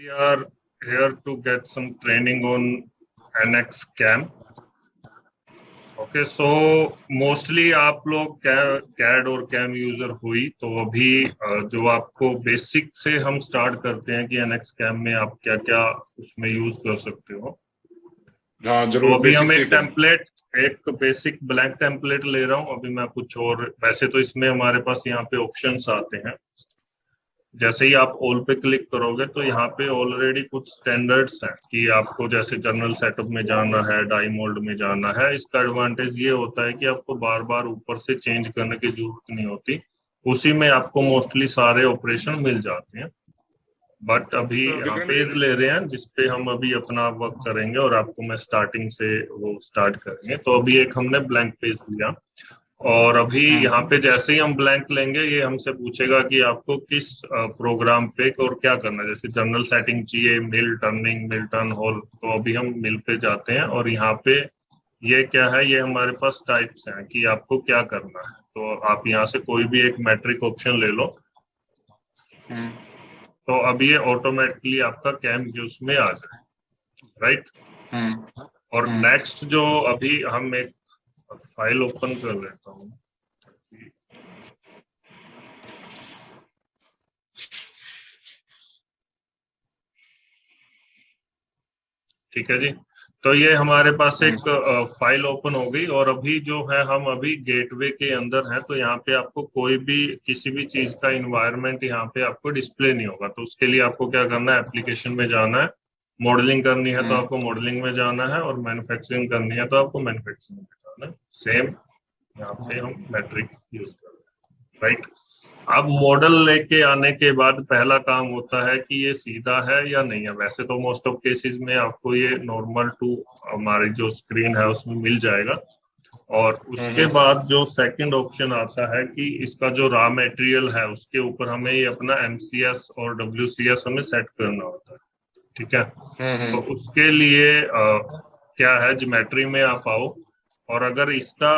We are here to get some training on NX CAM. Okay so mostly आप लोग CAD और cam user हुई तो अभी जो आपको बेसिक से हम स्टार्ट करते हैं कि एनएक्स कैम में आप क्या क्या उसमें यूज कर सकते हो। हाँ तो जरूर। अभी हम एक बेसिक ब्लैंक टेम्पलेट ले रहा हूँ। अभी मैं कुछ और, वैसे तो इसमें हमारे पास यहाँ पे ऑप्शंस आते हैं। जैसे ही आप ऑल पे क्लिक करोगे तो यहाँ पे ऑलरेडी कुछ स्टैंडर्ड्स हैं कि आपको जैसे जनरल सेटअप में जाना है, डाई मोल्ड में जाना है। इसका एडवांटेज ये होता है कि आपको बार बार ऊपर से चेंज करने की जरूरत नहीं होती, उसी में आपको मोस्टली सारे ऑपरेशन मिल जाते हैं। बट अभी यहाँ पेज ले रहे हैं जिसपे हम अभी अपना वर्क करेंगे और आपको मैं स्टार्टिंग से वो स्टार्ट करेंगे। तो अभी एक हमने ब्लैंक पेज लिया और अभी यहाँ पे जैसे ही हम ब्लैंक लेंगे ये हमसे पूछेगा कि आपको किस प्रोग्राम पे और क्या करना है। जैसे जनरल सेटिंग चाहिए, मिल टर्निंग, मिल टर्न होल, तो अभी हम मिल पे जाते हैं और यहाँ पे ये क्या है, ये हमारे पास टाइप्स हैं कि आपको क्या करना है। तो आप यहाँ से कोई भी एक मैट्रिक ऑप्शन ले लो। तो अब ये ऑटोमेटिकली आपका कैम यूज में आ जाए, राइट। और नेक्स्ट जो अभी हम एक फाइल ओपन कर लेता हूँ। ठीक है जी, तो ये हमारे पास एक फाइल ओपन हो गई और अभी जो है हम अभी गेटवे के अंदर हैं। तो यहाँ पे आपको कोई भी किसी भी चीज का इन्वायरमेंट यहाँ पे आपको डिस्प्ले नहीं होगा। तो उसके लिए आपको क्या करना है, एप्लीकेशन में जाना है। मॉडलिंग करनी है तो आपको मॉडलिंग में जाना है और मैन्युफैक्चरिंग करनी है तो आपको मैन्युफैक्चरिंग में जाना है। सेम यहाँ पे हम मैट्रिक यूज कर रहे हैं, राइट। अब मॉडल लेके आने के बाद पहला काम होता है कि ये सीधा है या नहीं है। वैसे तो मोस्ट ऑफ केसेस में आपको ये नॉर्मल टू हमारी जो स्क्रीन है उसमें मिल जाएगा। और उसके बाद जो सेकंड ऑप्शन आता है कि इसका जो रॉ मटेरियल है उसके ऊपर हमें ये अपना MCS और WCS हमें सेट करना होता है, ठीक है। तो उसके लिए क्या है, ज्योमेट्री में आप आओ और अगर इसका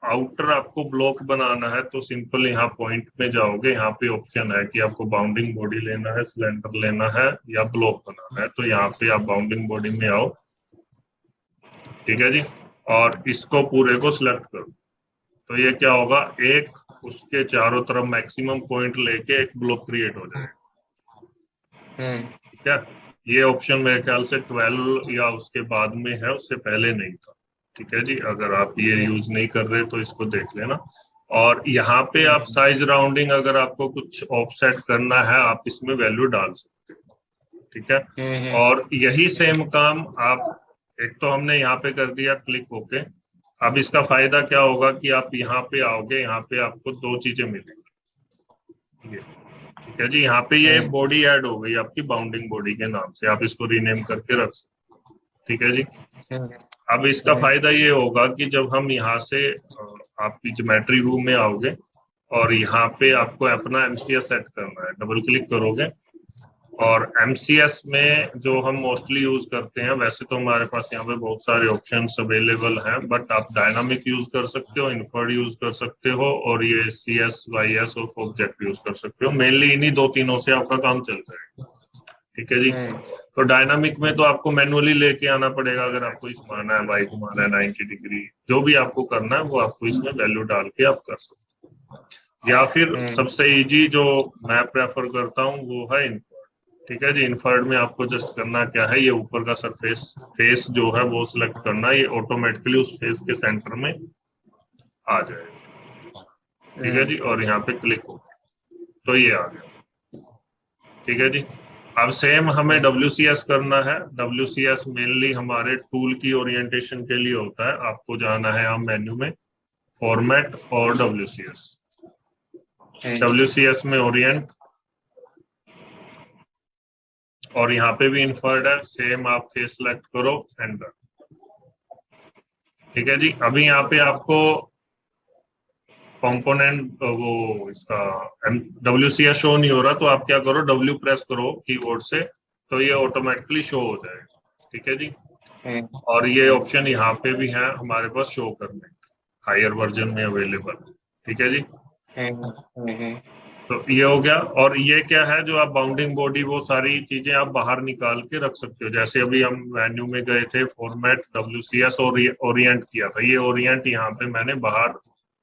आउटर आपको ब्लॉक बनाना है तो सिंपल यहाँ पॉइंट में जाओगे। यहाँ पे ऑप्शन है कि आपको बाउंडिंग बॉडी लेना है, सिलेंडर लेना है या ब्लॉक बनाना है। तो यहाँ पे आप बाउंडिंग बॉडी में आओ, ठीक है जी, और इसको पूरे को सिलेक्ट करो। तो ये क्या होगा, एक उसके चारों तरफ मैक्सिमम पॉइंट लेके एक ब्लॉक क्रिएट हो जाएगा, ठीक है। ये ऑप्शन मेरे ख्याल से 12 या उसके बाद में है, उससे पहले नहीं था, ठीक है जी। अगर आप ये यूज नहीं कर रहे तो इसको देख लेना। और यहाँ पे आप साइज राउंडिंग अगर आपको कुछ ऑफसेट करना है आप इसमें वैल्यू डाल सकते हो, ठीक है। और यही सेम काम आप, एक तो हमने यहाँ पे कर दिया क्लिक होके। अब इसका फायदा क्या होगा कि आप यहाँ पे आओगे, यहाँ पे आपको दो चीजें मिलेंगी, ठीक है जी। यहाँ पे ये बॉडी ऐड हो गई आपकी बाउंडिंग बॉडी के नाम से, आप इसको रीनेम करके रख सकते हो, ठीक है जी। अब इसका फायदा ये होगा कि जब हम यहाँ से आपकी ज्योमेट्री रूम में आओगे और यहाँ पे आपको अपना MCS सेट करना है, डबल क्लिक करोगे और MCS में जो हम मोस्टली यूज करते हैं, वैसे तो हमारे पास यहाँ पे बहुत सारे ऑप्शंस अवेलेबल हैं, बट आप डायनामिक यूज कर सकते हो, इन्फर्ड यूज कर सकते हो और ये CS, YS और ऑब्जेक्ट यूज कर सकते हो। मेनली इन्हीं दो तीनों से आपका काम चल जाएगा, ठीक है जी। तो डायनामिक में तो आपको मैनुअली लेके आना पड़ेगा। अगर आपको घुमाना है, Y घुमाना है 90 डिग्री, जो भी आपको करना है वो आपको इसमें वैल्यू डाल के आप कर सकते हो। या फिर सबसे इजी जो मैं प्रेफर करता हूँ वो है इन्फर्ड, ठीक है जी। इन्फर्ड में आपको जस्ट करना क्या है, ये ऊपर का सरफेस फेस जो है वो सिलेक्ट करना है, ये ऑटोमेटिकली उस फेस के सेंटर में आ जाएगा, ठीक है जी। और यहाँ पे क्लिक हो तो ये आ गया, ठीक है जी। अब सेम हमें WCS करना है। WCS मेनली हमारे टूल की ओरिएंटेशन के लिए होता है। आपको जाना है आप मेन्यू में, फॉर्मेट और WCS में ओरिएंट, और यहाँ पे भी इन्फर्ड है। सेम आप फेस सेलेक्ट करो, एंटर, ठीक है जी। अभी यहाँ पे आपको कंपोनेंट वो इसका WCS शो नहीं हो रहा, तो आप क्या करो, W प्रेस करो कीबोर्ड से, तो ये ऑटोमेटिकली शो हो जाएगा, ठीक है जी। और ये ऑप्शन यहाँ पे भी है हमारे पास शो करने, हायर वर्जन में अवेलेबल, ठीक है जी। तो ये हो गया। और ये क्या है, जो आप बाउंडिंग बॉडी, वो सारी चीजें आप बाहर निकाल के रख सकते हो। जैसे अभी हम मेन्यू में गए थे, फॉर्मेट WCS और ओरिएंट किया था, ये ओरिएंट यहाँ पे मैंने बाहर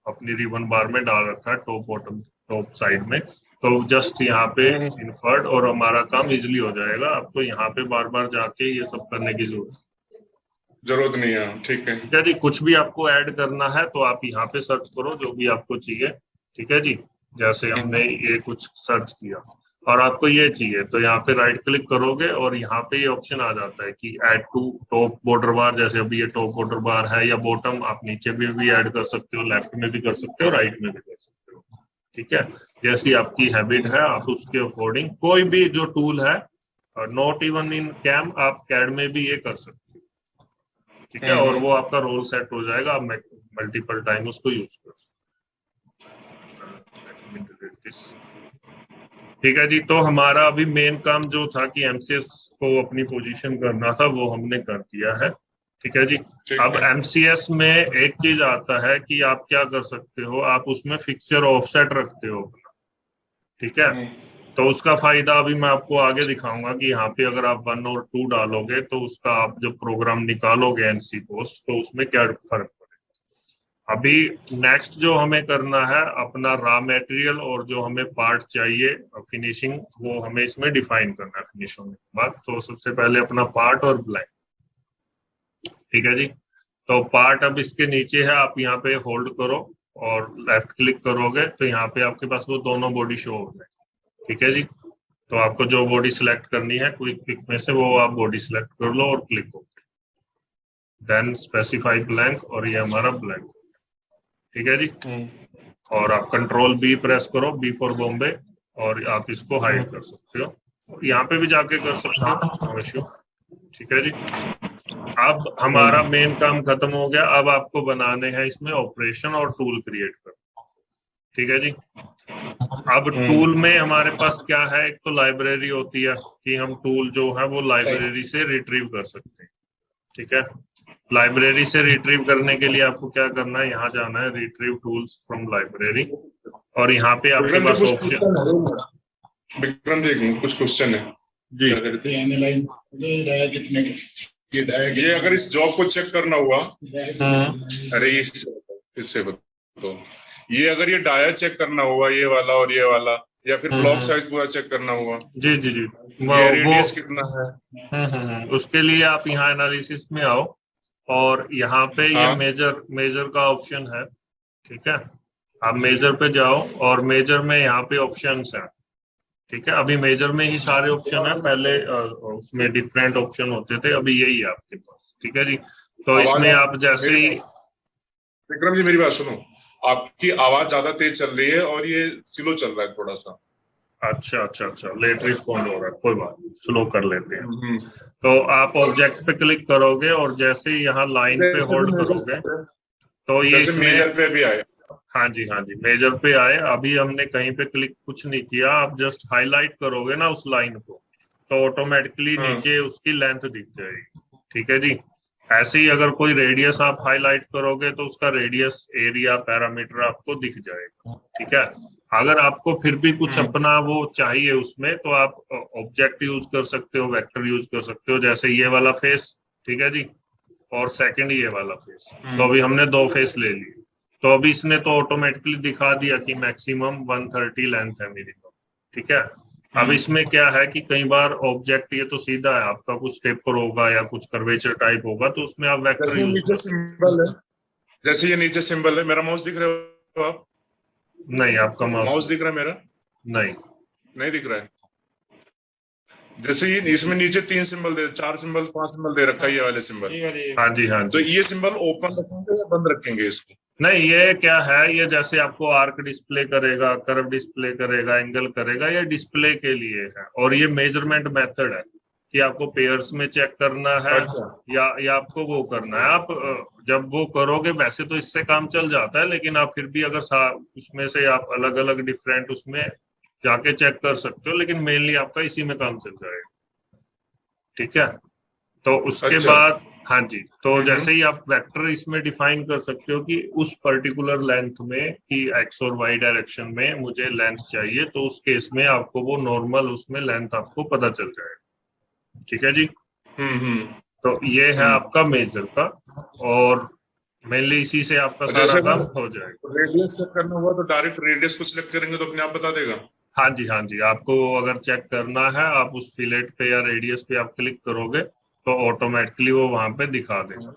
अपनी रिबन बार में डाल रखा है, टॉप बॉटम टॉप साइड में। तो जस्ट यहाँ पे इंसर्ट और हमारा काम इजिली हो जाएगा। आपको यहाँ पे बार बार जाके ये सब करने की जरूरत नहीं है। ठीक है। ठीक है जी। कुछ भी आपको ऐड करना है तो आप यहाँ पे सर्च करो जो भी आपको चाहिए। ठीक है जी। जैसे हमने ये कुछ सर्च किया और आपको ये चाहिए, तो यहाँ पे राइट क्लिक करोगे और यहाँ पे ये ऑप्शन आ जाता है कि ऐड टू टॉप बॉर्डर बार। जैसे अभी ये टॉप बॉर्डर बार है, या बॉटम आप नीचे भी ऐड कर सकते हो, लेफ्ट में भी कर सकते हो, राइट में भी कर सकते हो। ठीक है। जैसी आपकी हैबिट है आप उसके अकॉर्डिंग कोई भी जो टूल है, नॉट इवन इन कैम, आप कैड में भी ये कर सकते हो। ठीक है। और वो आपका रोल सेट हो जाएगा, आप मल्टीपल टाइम उसको यूज कर सकते। ठीक है जी। तो हमारा अभी मेन काम जो था कि MCS को अपनी पोजीशन करना था, वो हमने कर दिया है। ठीक है जी। अब MCS में एक चीज आता है कि आप क्या कर सकते हो, आप उसमें फिक्सचर ऑफसेट रखते हो अपना। ठीक है। तो उसका फायदा अभी मैं आपको आगे दिखाऊंगा कि यहाँ पे अगर आप 1 और 2 डालोगे तो उसका आप जब प्रोग्राम निकालोगे NC पोस्ट, तो उसमें क्या फर्क पड़ेगा। अभी नेक्स्ट जो हमें करना है, अपना रॉ मटेरियल और जो हमें पार्ट चाहिए फिनिशिंग, वो हमें इसमें डिफाइन करना है फिनिश होने के बाद। तो सबसे पहले अपना पार्ट और ब्लैंक। ठीक है जी। तो पार्ट अब इसके नीचे है, आप यहाँ पे होल्ड करो और लेफ्ट क्लिक करोगे तो यहाँ पे आपके पास वो दोनों बॉडी शो हो जाए। ठीक है जी। तो आपको जो बॉडी सिलेक्ट करनी है क्विक पिक में से, वो आप बॉडी सिलेक्ट कर लो और क्लिक हो, देन स्पेसिफाई ब्लैंक, और ये हमारा ब्लैंक। ठीक है जी। और आप कंट्रोल B प्रेस करो, B फॉर बॉम्बे, और आप इसको हाइड कर सकते हो। यहाँ पे भी जाके कर सकते हो, नो इश्यू। ठीक है जी। अब हमारा मेन काम खत्म हो गया। अब आपको बनाने हैं इसमें ऑपरेशन और टूल क्रिएट कर। ठीक है जी। अब टूल में हमारे पास क्या है, एक तो लाइब्रेरी होती है कि हम टूल जो है वो लाइब्रेरी से रिट्रीव कर सकते हैं। ठीक है। लाइब्रेरी से रिट्रीव करने के लिए आपको क्या करना है, यहाँ जाना है रिट्रीव टूल्स फ्रॉम लाइब्रेरी, और यहाँ पे आपके पास ऑप्शन। विक्रम जी कुछ क्वेश्चन है जी। ये अगर इस जॉब को चेक करना हुआ, अरे इससे बताओ, ये अगर ये डाया चेक करना हुआ, ये वाला और ये वाला, या फिर ब्लॉक साइज पूरा चेक करना हुआ। जी जी जी। ये रेडियस कितना है। उसके लिए आप यहाँ एनालिसिस में आओ और यहाँ पे ये मेजर का ऑप्शन है। ठीक है। आप मेजर पे जाओ और मेजर में यहाँ पे ऑप्शंस हैं। ठीक है। अभी मेजर में ही सारे ऑप्शन है, पहले उसमें डिफरेंट ऑप्शन होते थे, अभी यही है आपके पास। ठीक है जी। तो इसमें आप जैसे ही, विक्रम जी मेरी बात सुनो, आपकी आवाज ज्यादा तेज चल रही है और ये स्लो चल रहा है थोड़ा सा। अच्छा, लेट रिस्पॉन्ड हो रहा है, कोई बात नहीं, स्लो कर लेते हैं। तो आप ऑब्जेक्ट पे क्लिक करोगे और जैसे ही यहाँ लाइन पे होल्ड करोगे तो ये मेजर पे भी आए। हाँ जी, मेजर पे आए। अभी हमने कहीं पे क्लिक कुछ नहीं किया, आप जस्ट हाईलाइट करोगे ना उस लाइन को, तो ऑटोमेटिकली नीचे उसकी लेंथ दिख जाएगी। ठीक है जी। ऐसे ही अगर कोई रेडियस आप हाईलाइट करोगे तो उसका रेडियस एरिया पैरामीटर आपको दिख जाएगा। ठीक है। अगर आपको फिर भी कुछ अपना वो चाहिए उसमें, तो आप ऑब्जेक्ट यूज कर सकते हो, वेक्टर यूज कर सकते हो, जैसे ये वाला फेस। ठीक है जी। और सेकंड ये वाला फेस। तो अभी हमने 2 फेस ले लिए, तो अभी इसने तो ऑटोमेटिकली दिखा दिया कि मैक्सिमम 130 लेंथ है मिनिमम। ठीक है। अब इसमें क्या है कि कई बार ऑब्जेक्ट ये तो सीधा है, आपका कुछ टेपर होगा या कुछ कर्वेचर टाइप होगा, तो उसमें आप वेक्टर यूज कर सकते हो। जैसे ये नीचे सिंबल है, मेरा माउस दिख रहा है आप? नहीं, आपका माउस दिख रहा है मेरा? नहीं दिख रहा है। जैसे ये इसमें नीचे 3 सिंबल 4 सिंबल 5 सिंबल दे रखा है, ये वाले सिंबल। हाँ जी। तो ये सिंबल ओपन रखेंगे या बंद रखेंगे इसको? नहीं, ये क्या है, ये जैसे आपको आर्क डिस्प्ले करेगा, कर्व डिस्प्ले करेगा, एंगल करेगा, ये डिस्प्ले के लिए है। और ये मेजरमेंट मेथड है कि आपको पेयर्स में चेक करना है। अच्छा। या आपको वो करना है। आप जब वो करोगे वैसे तो इससे काम चल जाता है, लेकिन आप फिर भी अगर उसमें से आप अलग अलग डिफरेंट उसमें जाके चेक कर सकते हो, लेकिन मेनली आपका इसी में काम चल जाएगा। ठीक है। तो उसके बाद हाँ जी, तो जैसे ही आप वेक्टर इसमें डिफाइन कर सकते हो कि उस पर्टिकुलर लेंथ में कि एक्स और वाई डायरेक्शन में मुझे लेंथ चाहिए, तो उस केस में आपको वो नॉर्मल उसमें लेंथ आपको पता चल जाएगा। ठीक है जी। हम्म। तो ये है आपका मेजर का, और मेनली इसी से आपका और सारा जैसे काम अगर हो जाएगा। रेडियस सेट करना हुआ तो डायरेक्ट रेडियस को सिलेक्ट करेंगे तो अपने आप बता देगा। हाँ जी, हाँ जी, आपको अगर चेक करना है, आप उस फिलेट पे या रेडियस पे आप क्लिक करोगे तो ऑटोमेटिकली वो वहां पे दिखा देगा।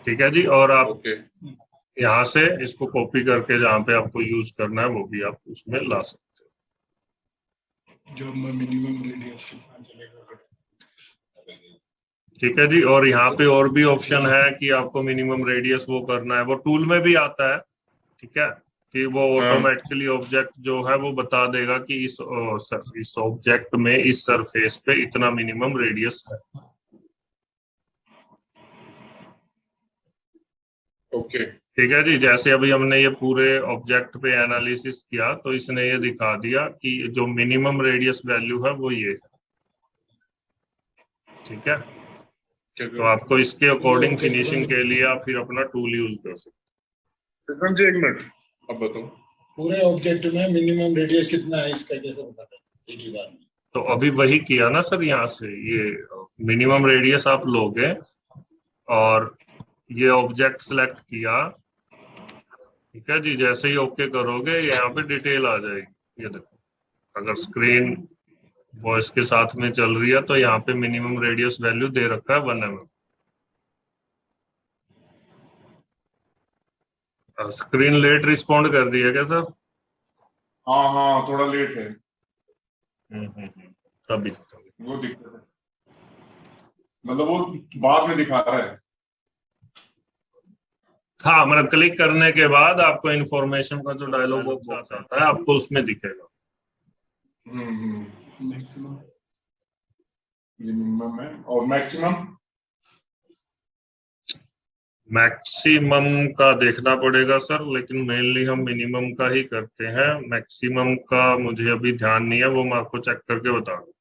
ठीक है जी। और आप ओके। यहाँ से इसको कॉपी करके जहाँ पे आपको यूज करना है वो भी आप उसमें ला सकते जो मिनिमम रेडियस कितना चलेगा। हो। ठीक है जी। और यहाँ पे और भी ऑप्शन है कि आपको मिनिमम रेडियस वो करना है, वो टूल में भी आता है। ठीक है, कि वो हाँ ऑटोमेटिकली ऑब्जेक्ट जो है वो बता देगा कि इस ऑब्जेक्ट में इस सरफेस पे इतना मिनिमम रेडियस है। ओके। ठीक है जी। जैसे अभी हमने ये पूरे ऑब्जेक्ट पे एनालिसिस किया तो इसने ये दिखा दिया कि जो मिनिमम रेडियस वैल्यू है वो ये है। ठीक है, तो आपको इसके पूरे अकॉर्डिंग ऑब्जेक्ट फिनिशिंग में के लिए आप फिर अपना टूल यूज कर सकते विक्रम जी, एक मिनट, अब बताओ। पूरे ऑब्जेक्ट में मिनिमम रेडियस कितना है इसका कैसे पता करें एक ही बार में। हो। तो अभी वही किया ना सर, यहाँ से ये मिनिमम रेडियस आप लोगे और ये ऑब्जेक्ट सेलेक्ट किया। ठीक है जी। जैसे ही ओके करोगे यहाँ पे डिटेल आ जाएगी, ये देखो। अगर स्क्रीन वॉइस के साथ में चल रही है तो यहाँ पे मिनिमम रेडियस वैल्यू दे रखा है 1 mm। स्क्रीन लेट रिस्पॉन्ड कर रही है क्या सर? हाँ हाँ, थोड़ा लेट है। तभी वो दिक्कत है, मतलब वो बाद में दिखा रहा है। हाँ, मतलब क्लिक करने के बाद आपको इन्फॉर्मेशन का जो डायलॉग बॉक्स आता है आपको उसमें दिखेगा। मैक्सिमम मिनिमम है और मैक्सिमम। मैक्सिमम का देखना पड़ेगा सर, लेकिन मेनली हम मिनिमम का ही करते हैं। मैक्सिमम का मुझे अभी ध्यान नहीं है, वो मैं आपको चेक करके बता दूँ।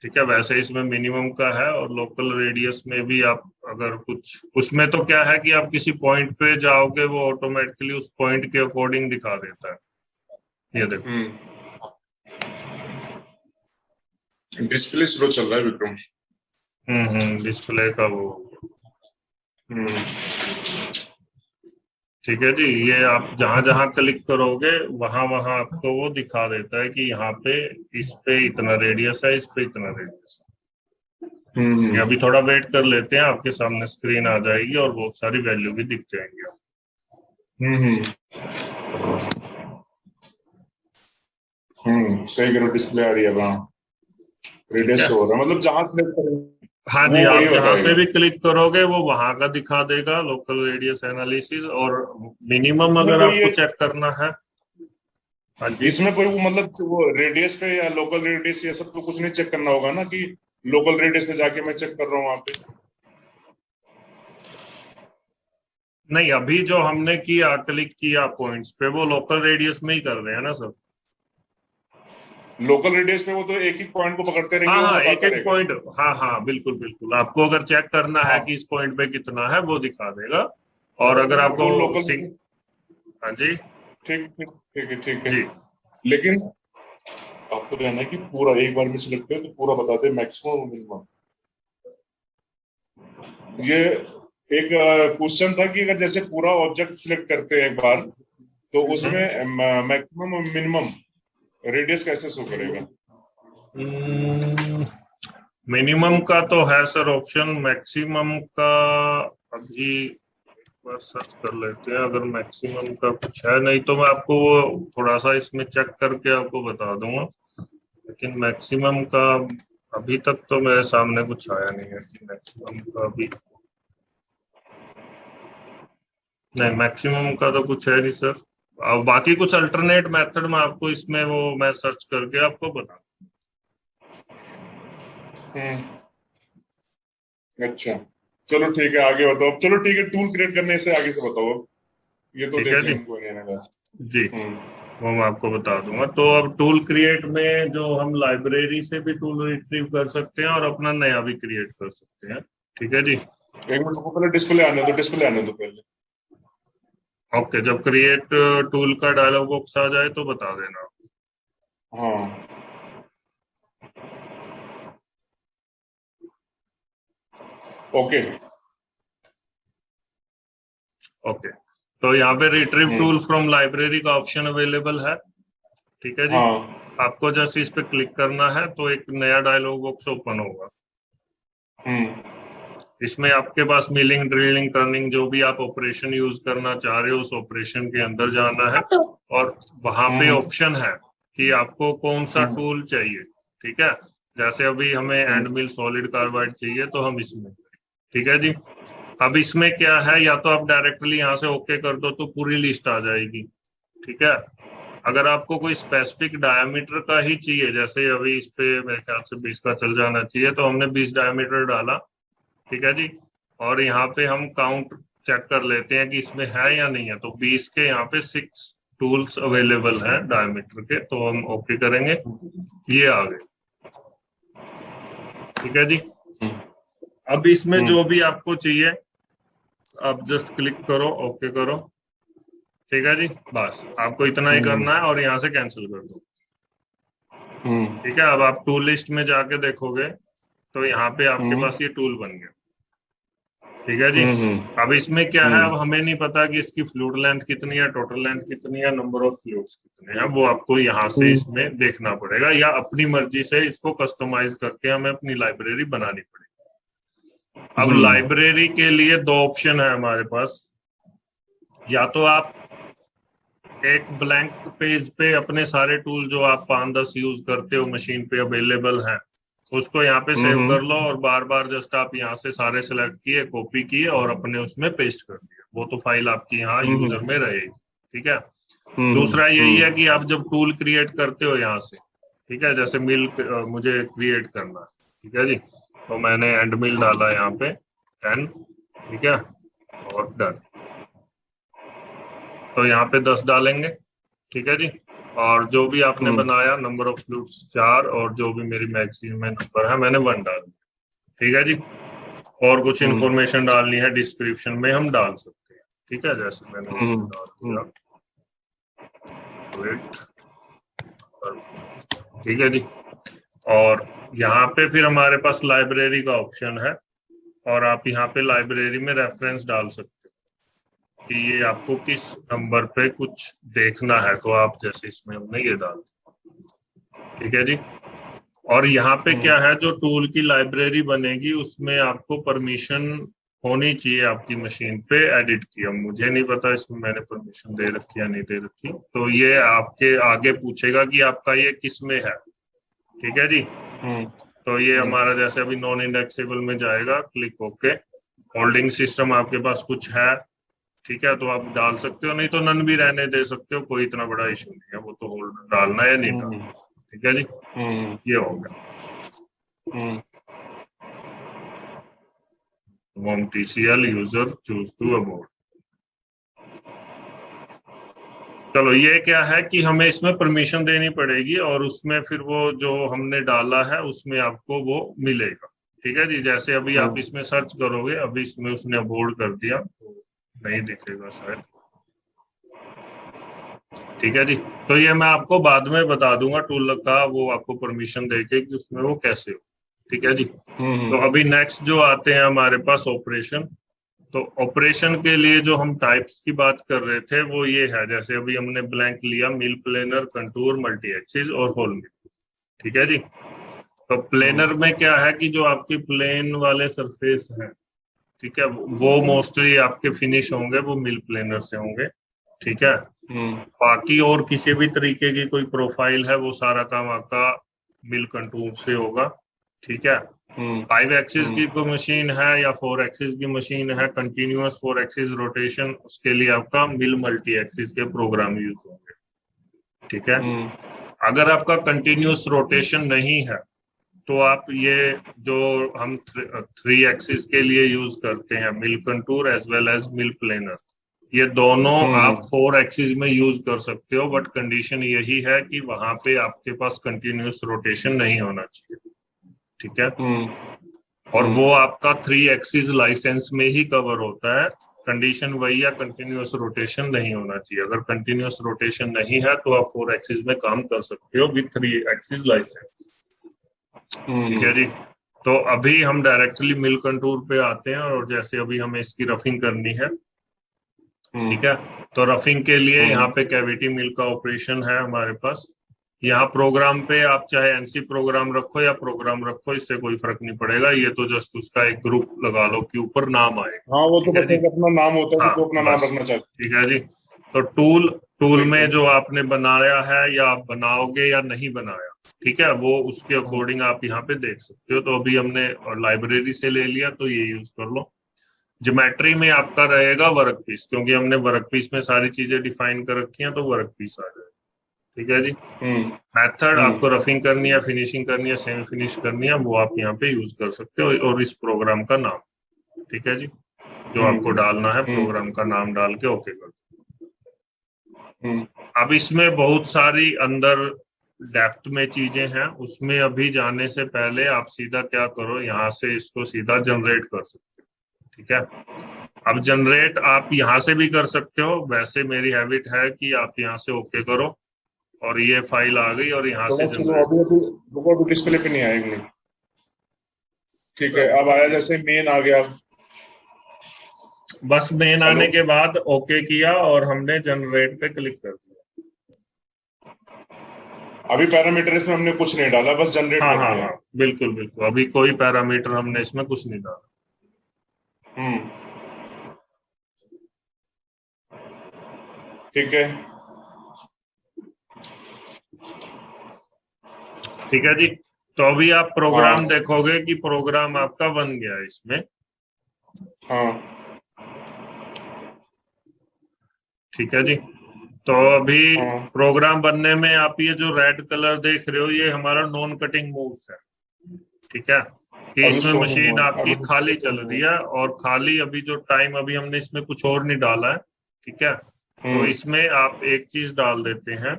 ठीक है, वैसे इसमें मिनिमम का है, और लोकल रेडियस में भी आप अगर कुछ, उसमें तो क्या है कि आप किसी पॉइंट पे जाओगे वो ऑटोमेटिकली उस पॉइंट के अकॉर्डिंग दिखा देता है। ये देखो। डिस्प्ले स्लो चल रहा है विक्रम। डिस्प्ले का वो। हम्म। ठीक है जी। ये आप जहां जहां क्लिक करोगे वहां वहां आपको वो दिखा देता है कि यहाँ पे इस पे इतना रेडियस है, इस पे इतना रेडियस है। ये अभी थोड़ा वेट कर लेते हैं, आपके सामने स्क्रीन आ जाएगी और बहुत सारी वैल्यू भी दिख जाएंगी। सही करो, डिस्प्ले आ रही है। हाँ, ठीक रेडियस है। हो रहा है, मतलब जहां सिलेक्ट करेंगे हाँ जी, वो वही आप जहाँ पे बताएगा। भी क्लिक करोगे वो वहां का दिखा देगा लोकल रेडियस एनालिसिस। और मिनिमम इसमें अगर कोई आपको ये, चेक करना है। हाँ जी। इसमें कोई वो मतलब वो रेडियस पे या लोकल रेडियस ये सब तो कुछ नहीं चेक करना होगा ना, कि लोकल रेडियस पे जाके मैं चेक कर रहा हूँ वहां पे। नहीं, अभी जो हमने किया क्लिक किया पॉइंट्स पे वो लोकल रेडियस में ही कर रहे हैं ना सर। लोकल रेडियस पे वो तो एक ही पॉइंट को पकड़ते रहेंगे, हाँ वो हाँ, एक बताता एक रहेगा। पॉइंट। हाँ हाँ, बिल्कुल बिल्कुल, आपको अगर चेक करना है हाँ, कि इस पॉइंट पे कितना है वो दिखा देगा। और अगर वो आपको लोकल। सिंग हाँ जी। ठीक ठीक ठीक है, ठीक है। जी। लेकिन आपको कहना है कि पूरा एक बार में सिलेक्ट करें तो पूरा बता दे, मैक्सिमम और मिनिमम। ये एक क्वेश्चन था कि अगर जैसे पूरा ऑब्जेक्ट सिलेक्ट करते हैं एक बार, तो उसमें मैक्सिमम और मिनिमम रेडियस कैसे शो करेगा। मिनिमम का तो है सर ऑप्शन, मैक्सिमम का अभी बार सर्च कर लेते हैं। अगर मैक्सिमम का कुछ है, नहीं तो मैं आपको वो थोड़ा सा इसमें चेक करके आपको बता दूंगा। लेकिन मैक्सिमम का अभी तक तो मेरे सामने कुछ आया नहीं है कि मैक्सिमम का अभी। नहीं, मैक्सिमम का तो कुछ है नहीं सर। और बाकी कुछ अल्टरनेट मेथड में आपको इसमें वो मैं सर्च करके आपको बता। अच्छा, चलो ठीक है, आगे बताओ। चलो ठीक है, टूल क्रिएट करने से आगे से बताओ अब। ये तो ठीक है देख जी। लेंगे, कोई नहीं ना बस। जी। वो मैं आपको बता दूंगा। तो अब टूल क्रिएट में जो हम लाइब्रेरी से भी टूल रिट्रीव कर सकते हैं और अपना नया भी क्रिएट कर सकते हैं। ठीक है जी। एक मिनट को पहले डिस्प्ले आने दो पहले। ओके, जब क्रिएट टूल का डायलॉग बॉक्स आ जाए तो बता देना। हाँ ओके ओके, तो यहाँ पे रिट्रीव टूल फ्रॉम लाइब्रेरी का ऑप्शन अवेलेबल है। ठीक है जी। हाँ आपको जस्ट इस पे क्लिक करना है तो एक नया डायलॉग बॉक्स ओपन होगा। इसमें आपके पास मिलिंग, ड्रिलिंग, टर्निंग जो भी आप ऑपरेशन यूज करना चाह रहे हो उस ऑपरेशन के अंदर जाना है और वहां पे ऑप्शन है कि आपको कौन सा टूल चाहिए। ठीक है, जैसे अभी हमें एंड मिल सॉलिड कार्बाइड चाहिए तो हम इसमें। ठीक है जी। अब इसमें क्या है, या तो आप डायरेक्टली यहाँ से ओके कर दो तो पूरी लिस्ट आ जाएगी। ठीक है, अगर आपको कोई स्पेसिफिक डायमीटर का ही चाहिए, जैसे अभी इस पे मेरे ख्याल से 20 का चल जाना चाहिए तो हमने 20 डायमीटर डाला। ठीक है जी। और यहाँ पे हम काउंट चेक कर लेते हैं कि इसमें है या नहीं है, तो 20 के यहाँ पे 6 टूल्स अवेलेबल हैं डायमीटर के, तो हम ओके करेंगे। ये आ गए। ठीक है जी। अब इसमें जो भी आपको चाहिए आप जस्ट क्लिक करो, ओके करो। ठीक है जी, बस आपको इतना ही करना है और यहाँ से कैंसिल कर दो। ठीक है, अब आप टूल लिस्ट में जाके देखोगे तो यहाँ पे आपके पास ये टूल बन गया। ठीक है जी। अब इसमें क्या है, अब हमें नहीं पता कि इसकी फ्लूइड लेंथ कितनी है, टोटल लेंथ कितनी है, नंबर ऑफ फ्लूइड्स कितने हैं, वो आपको यहाँ से इसमें देखना पड़ेगा या अपनी मर्जी से इसको कस्टमाइज करके हमें अपनी लाइब्रेरी बनानी पड़ेगी। अब लाइब्रेरी के लिए दो ऑप्शन है हमारे पास। या तो आप एक ब्लैंक पेज पे अपने सारे टूल जो आप 5-10 यूज करते हो मशीन पे अवेलेबल हैं उसको यहाँ पे सेव कर लो और बार बार जस्ट आप यहाँ से सारे सिलेक्ट किए, कॉपी किए और अपने उसमें पेस्ट कर दिए, वो तो फाइल आपकी यहाँ यूजर में रहेगी। ठीक है। दूसरा यही है कि आप जब टूल क्रिएट करते हो यहाँ से, ठीक है, जैसे मिल मुझे क्रिएट करना, ठीक है जी, तो मैंने एंड मिल डाला यहाँ पे 10। ठीक है, और डन। तो यहाँ पे 10 डालेंगे। ठीक है जी। और जो भी आपने बनाया नंबर ऑफ फ्लूइड्स 4 और जो भी मेरी मैगजीन में नंबर है मैंने 1 डाल दिया। ठीक है जी। और कुछ इन्फॉर्मेशन डालनी है डिस्क्रिप्शन में हम डाल सकते हैं। ठीक है, जैसे मैंने डाल दिया। ठीक है जी। और यहाँ पे फिर हमारे पास लाइब्रेरी का ऑप्शन है और आप यहाँ पे लाइब्रेरी में रेफरेंस डाल सकते हैं कि ये आपको किस नंबर पे कुछ देखना है, तो आप जैसे इसमें हमने ये डाल। ठीक है जी। और यहाँ पे क्या है, जो टूल की लाइब्रेरी बनेगी उसमें आपको परमिशन होनी चाहिए आपकी मशीन पे एडिट की। अब मुझे नहीं पता इसमें मैंने परमिशन दे रखी या नहीं दे रखी, तो ये आपके आगे पूछेगा कि आपका ये किस में है। ठीक है जी। तो ये हमारा जैसे अभी नॉन इंडेक्सेबल में जाएगा, क्लिक ओके। होल्डिंग सिस्टम आपके पास कुछ है, ठीक है, तो आप डाल सकते हो, नहीं तो नन भी रहने दे सकते हो, कोई इतना बड़ा इशू नहीं है, वो तो होल्ड डालना है नहीं डालना। ठीक है जी। ये हो गया। हम TCL user choose to abort. चलो, ये क्या है कि हमें इसमें परमिशन देनी पड़ेगी और उसमें फिर वो जो हमने डाला है उसमें आपको वो मिलेगा। ठीक है जी। जैसे अभी आप इसमें सर्च करोगे, अभी इसमें उसने अबोर्ड कर दिया तो नहीं दिखेगा शायद। ठीक है जी। तो ये मैं आपको बाद में बता दूंगा टूल का वो आपको परमिशन देके कि उसमें वो कैसे हो। ठीक है जी। तो अभी नेक्स्ट जो आते हैं हमारे पास ऑपरेशन। तो ऑपरेशन के लिए जो हम टाइप्स की बात कर रहे थे वो ये है, जैसे अभी हमने ब्लैंक लिया, मिल प्लेनर, कंटूर, मल्टी एक्सिस और होल मिल। ठीक है जी। तो प्लेनर में क्या है कि जो आपकी प्लेन वाले सरफेस हैं, ठीक है, वो मोस्टली आपके फिनिश होंगे वो मिल प्लेनर से होंगे। ठीक है। बाकी और किसी भी तरीके की कोई प्रोफाइल है वो सारा काम आपका मिल कंटूर से होगा। ठीक है। 5 एक्सिस की कोई मशीन है या 4 एक्सिस की मशीन है, कंटिन्यूअस 4 एक्सिस रोटेशन, उसके लिए आपका मिल मल्टी एक्सिस के प्रोग्राम यूज होंगे। ठीक है। अगर आपका कंटिन्यूअस रोटेशन नहीं है तो आप ये जो हम 3 एक्सिस के लिए यूज करते हैं मिल कंटूर एज वेल एज मिल प्लेनर, ये दोनों आप 4 एक्सिस में यूज कर सकते हो, बट कंडीशन यही है कि वहां पे आपके पास कंटिन्यूअस रोटेशन नहीं होना चाहिए, ठीक है। और वो आपका 3 एक्सिस लाइसेंस में ही कवर होता है। कंडीशन वही है, कंटिन्यूअस रोटेशन नहीं होना चाहिए। अगर कंटिन्यूअस रोटेशन नहीं है तो आप 4 एक्सिस में काम कर सकते हो विद 3 एक्सिस लाइसेंस, ठीक है जी। तो अभी हम डायरेक्टली मिल कंटूर पे आते हैं, और जैसे अभी हमें इसकी रफिंग करनी है, ठीक है। तो रफिंग के लिए यहाँ पे कैविटी मिल का ऑपरेशन है हमारे पास। यहाँ प्रोग्राम पे आप चाहे एनसी प्रोग्राम रखो या प्रोग्राम रखो, इससे कोई फर्क नहीं पड़ेगा। ये तो जस्ट उसका एक ग्रुप लगा लो कि ऊपर नाम आए। हाँ, वो तो बस एक अपना नाम होता है, हाँ, तो अपना नाम रखना चाहते, ठीक है जी। तो टूल में जो आपने बनाया है या आप बनाओगे या नहीं बनाया, ठीक है, वो उसके अकॉर्डिंग आप यहाँ पे देख सकते हो। तो अभी हमने लाइब्रेरी से ले लिया, तो ये यूज कर लो। ज्योमेट्री में आपका रहेगा वर्क पीस, क्योंकि हमने वर्क पीस में सारी चीजें डिफाइन कर रखी हैं, तो वर्क पीस आ जाएगा, ठीक है जी। मेथड आपको रफिंग करनी है, फिनिशिंग करनी है, सेमी फिनिश करनी है, वो आप यहाँ पे यूज कर सकते हो। और इस प्रोग्राम का नाम, ठीक है जी, जो आपको डालना है प्रोग्राम का नाम डाल के ओके कर दो। अब इसमें बहुत सारी अंदर डेप्थ में चीजें हैं, उसमें अभी जाने से पहले आप सीधा क्या करो, यहाँ से इसको सीधा जनरेट कर सकते हो, ठीक है। अब जनरेट आप यहाँ से भी कर सकते हो, वैसे मेरी हैबिट है कि आप यहाँ से ओके करो, और ये फाइल आ गई और यहाँ से अभी डिस्प्ले पे नहीं आएगी, ठीक है। अब आया, जैसे मेन आ गया, बस मेन आने के बाद ओके किया और हमने जनरेट पे क्लिक कर दिया। अभी पैरामीटर इसमें हमने कुछ नहीं डाला, बस जनरेट कर दिया। हाँ, बिल्कुल बिल्कुल, अभी कोई पैरामीटर हमने इसमें कुछ नहीं डाला। ठीक है, ठीक है जी। तो अभी आप प्रोग्राम देखोगे कि प्रोग्राम आपका बन गया है इसमें। हाँ, ठीक है जी। तो अभी प्रोग्राम बनने में आप ये जो रेड कलर देख रहे हो, ये हमारा नॉन कटिंग मूव्स है, ठीक है, कि इसमें मशीन आपकी खाली चल रही है, और खाली अभी जो टाइम अभी हमने इसमें कुछ और नहीं डाला है, ठीक है। तो इसमें आप एक चीज डाल देते हैं,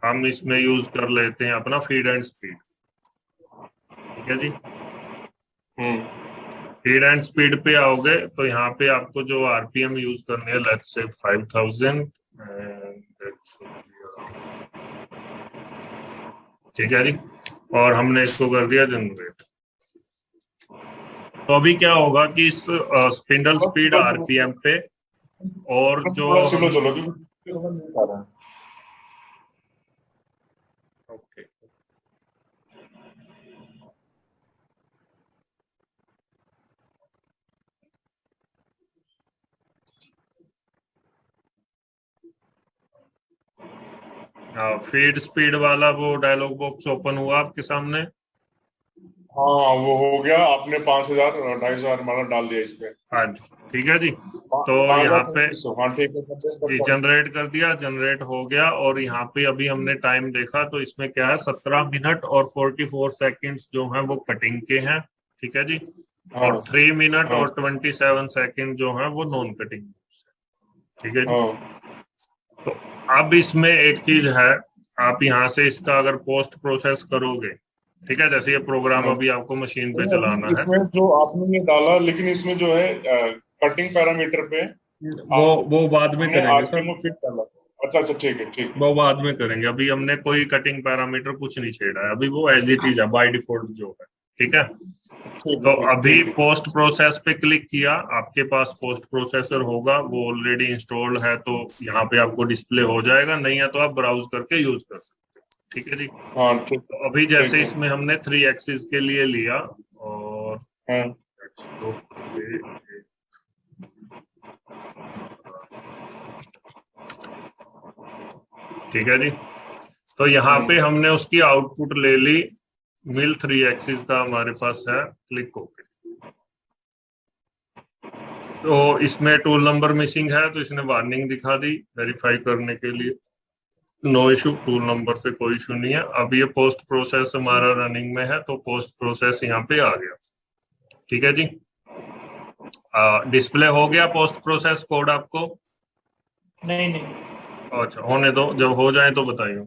हम इसमें यूज कर लेते हैं अपना फीड एंड स्पीड, ठीक है जी। फीड एंड स्पीड पे आओगे तो यहाँ पे आपको जो आरपीएम यूज करने है, लेट्स से 5000, ठीक है जी, और हमने इसको कर दिया जनरेट। तो अभी क्या होगा कि इस स्पिंडल स्पीड आरपीएम पे, और जो ओके, हाँ, फीड स्पीड वाला वो डायलॉग बॉक्स ओपन हुआ आपके सामने। हाँ, वो हो गया, आपने 5000 2500 मतलब डाल दिया इस पे। हाँ जी, ठीक है जी। तो यहाँ पे जनरेट कर दिया, जनरेट हो गया, और यहाँ पे अभी हमने टाइम देखा तो इसमें क्या है, 17 मिनट और 44 सेकेंड्स जो है वो कटिंग के हैं, ठीक है जी। और 3 मिनट और 27 सेकेंड जो है वो नॉन कटिंग, ठीक है जी। तो अब इसमें एक चीज है, आप यहाँ से इसका अगर पोस्ट प्रोसेस करोगे, ठीक है, जैसे ये प्रोग्राम अभी आपको मशीन पे चलाना है, इसमें जो आपने ये डाला, लेकिन इसमें जो है कटिंग पैरामीटर पे वो बाद में करेंगे सर। फिट डाला। अच्छा, ठीक है, ठीक, वो बाद में करेंगे, अभी हमने कोई कटिंग पैरामीटर कुछ नहीं छेड़ा है, अभी वो एज इट इज है बाय डिफॉल्ट जो है, ठीक है। तो अभी पोस्ट प्रोसेस पे क्लिक किया, आपके पास पोस्ट प्रोसेसर होगा, वो ऑलरेडी इंस्टॉल्ड है, तो यहाँ पे आपको डिस्प्ले हो जाएगा, नहीं है तो आप ब्राउज करके यूज कर सकते हो, ठीक है जी। हाँ, ठीक। तो अभी जैसे इसमें हमने 3 एक्सिस के लिए लिया, और ठीक है जी। तो यहाँ पे हमने उसकी आउटपुट ले ली, मिल 3 एक्सिस का हमारे पास है, क्लिक ओके। तो इसमें टूल नंबर मिसिंग है, तो इसने वार्निंग दिखा दी वेरीफाई करने के लिए, नो इशू, टूल नंबर से कोई इशू नहीं है। अब ये पोस्ट प्रोसेस हमारा रनिंग में है, तो पोस्ट प्रोसेस यहाँ पे आ गया, ठीक है जी। डिस्प्ले हो गया पोस्ट प्रोसेस कोड आपको, नहीं नहीं। अच्छा होने दो, जब हो जाए तो बताइए।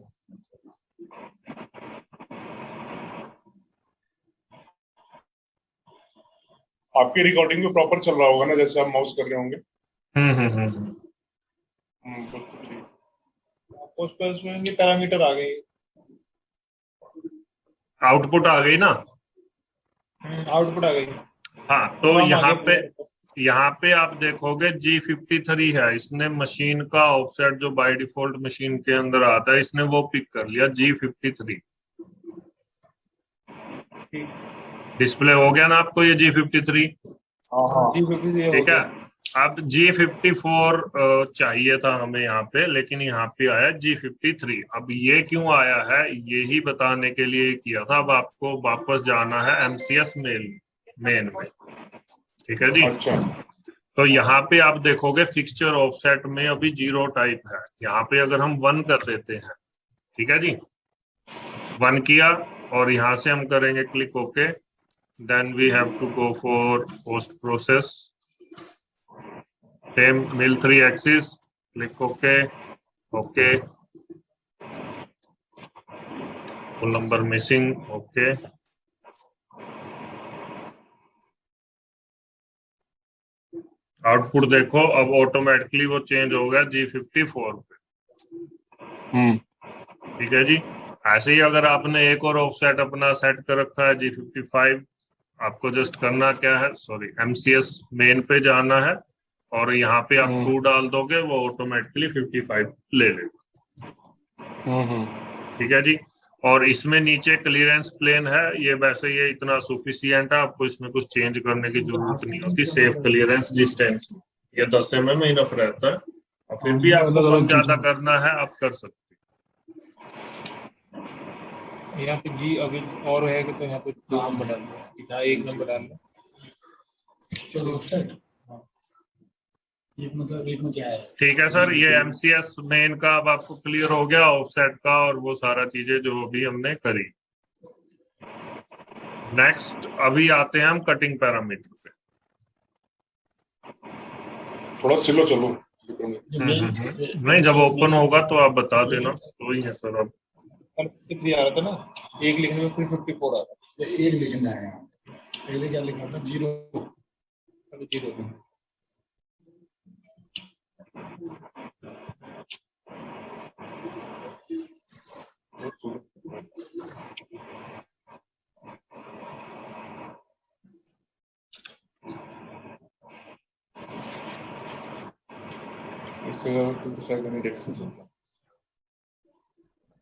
आपकी रिकॉर्डिंग में प्रॉपर चल रहा होगा ना, जैसे आप माउस कर रहे होंगे? हम्म। बस तो ठीक। उस पर उसमें पैरामीटर आ गए। आउटपुट आ गई ना? आउटपुट आ गई। हाँ, तो प्रोग्राम आ गया। यहाँ पे आप देखोगे G53 है, इसने मशीन का ऑफसेट जो बाय डिफॉल्ट मशीन के अंदर आता है, इसने वो पिक कर लिया G53। डिस्प्ले हो गया ना आपको ये G53? हाँ हाँ। ठीक है। अब G54 चाहिए था हमें यहाँ पे, लेकिन यहाँ पे आया G53। अब ये क्यों आया है, ये ही बताने के लिए किया था। अब आपको वापस जाना है MCS मेन में। ठीक है जी। अच्छा। तो यहाँ पे आप देखोगे फिक्सचर ऑफसेट में अभी 0 टाइप है। यहाँ पे अगर हम 1 कर देते हैं, ठीक है जी, 1 किया और यहाँ से हम करेंगे click okay, then we have to go for post process, same mill 3 axis, click okay, okay, full number missing, okay. Output देखो, अब ऑटोमेटिकली वो चेंज हो गया G54 पे। ठीक है जी। ऐसे ही अगर आपने एक और ऑफसेट अपना सेट कर रखा है G55, आपको जस्ट करना क्या है, सॉरी, MCS मेन पे जाना है और यहाँ पे आप 2 डाल दोगे, वो ऑटोमेटिकली 55 ले लेगा। ठीक है जी। और इसमें नीचे क्लियरेंस प्लेन है, ये वैसे ये इतना सुफिशियंट है, आपको इसमें कुछ चेंज करने की जरूरत नहीं होती। सेफ क्लियरेंस डिस्टेंस ये 10 mm इनफ रहता है, और फिर भी आपको कम ज्यादा करना है आप कर सकते हैं। यहाँ पे जी अभी और है कि तो यहाँ पे 2 नंबर डाल दो, यहाँ 1 नंबर डाल दो। एक में क्या है? ठीक है सर, ये MCS मेन का अब आपको क्लियर हो गया, ऑफसेट का और वो सारा चीजें जो अभी हमने करी। नेक्स्ट अभी आते हैं हम कटिंग पैरामीटर पे। थोड़ा चलो चलो। नहीं, जब ओपन होगा तो आप बता देना। तो ही है सर। अब 53 आ रहा था ना, एक लिखने में 54 आ रहा था। एक लिखना है, पहले क्या लिखा था? 0। इससे तो शायद नहीं देख सकते।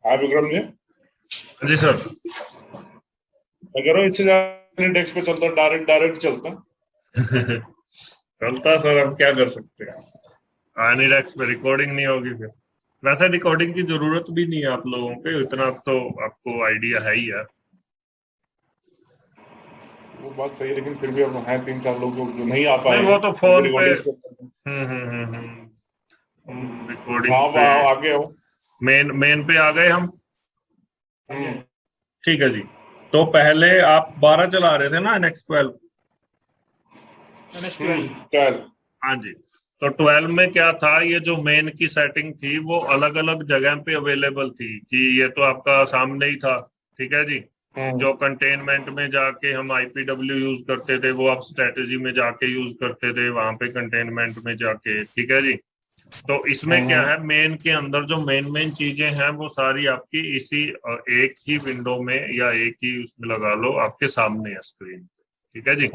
हाँ विक्रम जी। जी सर। अगर इससे ज्यादा डेस्क पे चलता, डायरेक्ट चलता चलता सर, अब क्या कर सकते हैं। आनिडेक्स पे रिकॉर्डिंग नहीं होगी फिर। वैसे रिकॉर्डिंग की जरूरत भी नहीं है आप लोगों को, इतना तो आपको आइडिया है ही है। वो बात सही है, लेकिन फिर भी अब हैं 3-4 लोग जो नहीं आ पाए। वो तो फोन पे। रिकॉर्डिंग रिकॉर्डिंग पे आगे हो। मेन पे आ गए हम। ठीक है जी। तो पहले आप 12 चला रहे थे ना, NX12। हाँ जी। तो 12 में क्या था, ये जो मेन की सेटिंग थी वो अलग अलग जगह पे अवेलेबल थी, कि ये तो आपका सामने ही था। ठीक है जी। जो कंटेनमेंट में जाके हम IPW यूज करते थे, वो आप स्ट्रेटेजी में जाके यूज करते थे, वहां पे कंटेनमेंट में जाके। ठीक है जी। तो इसमें क्या है, मेन के अंदर जो मेन चीजें हैं वो सारी आपकी इसी एक ही विंडो में या एक ही उसमें लगा लो, आपके सामने है स्क्रीन। ठीक है जी।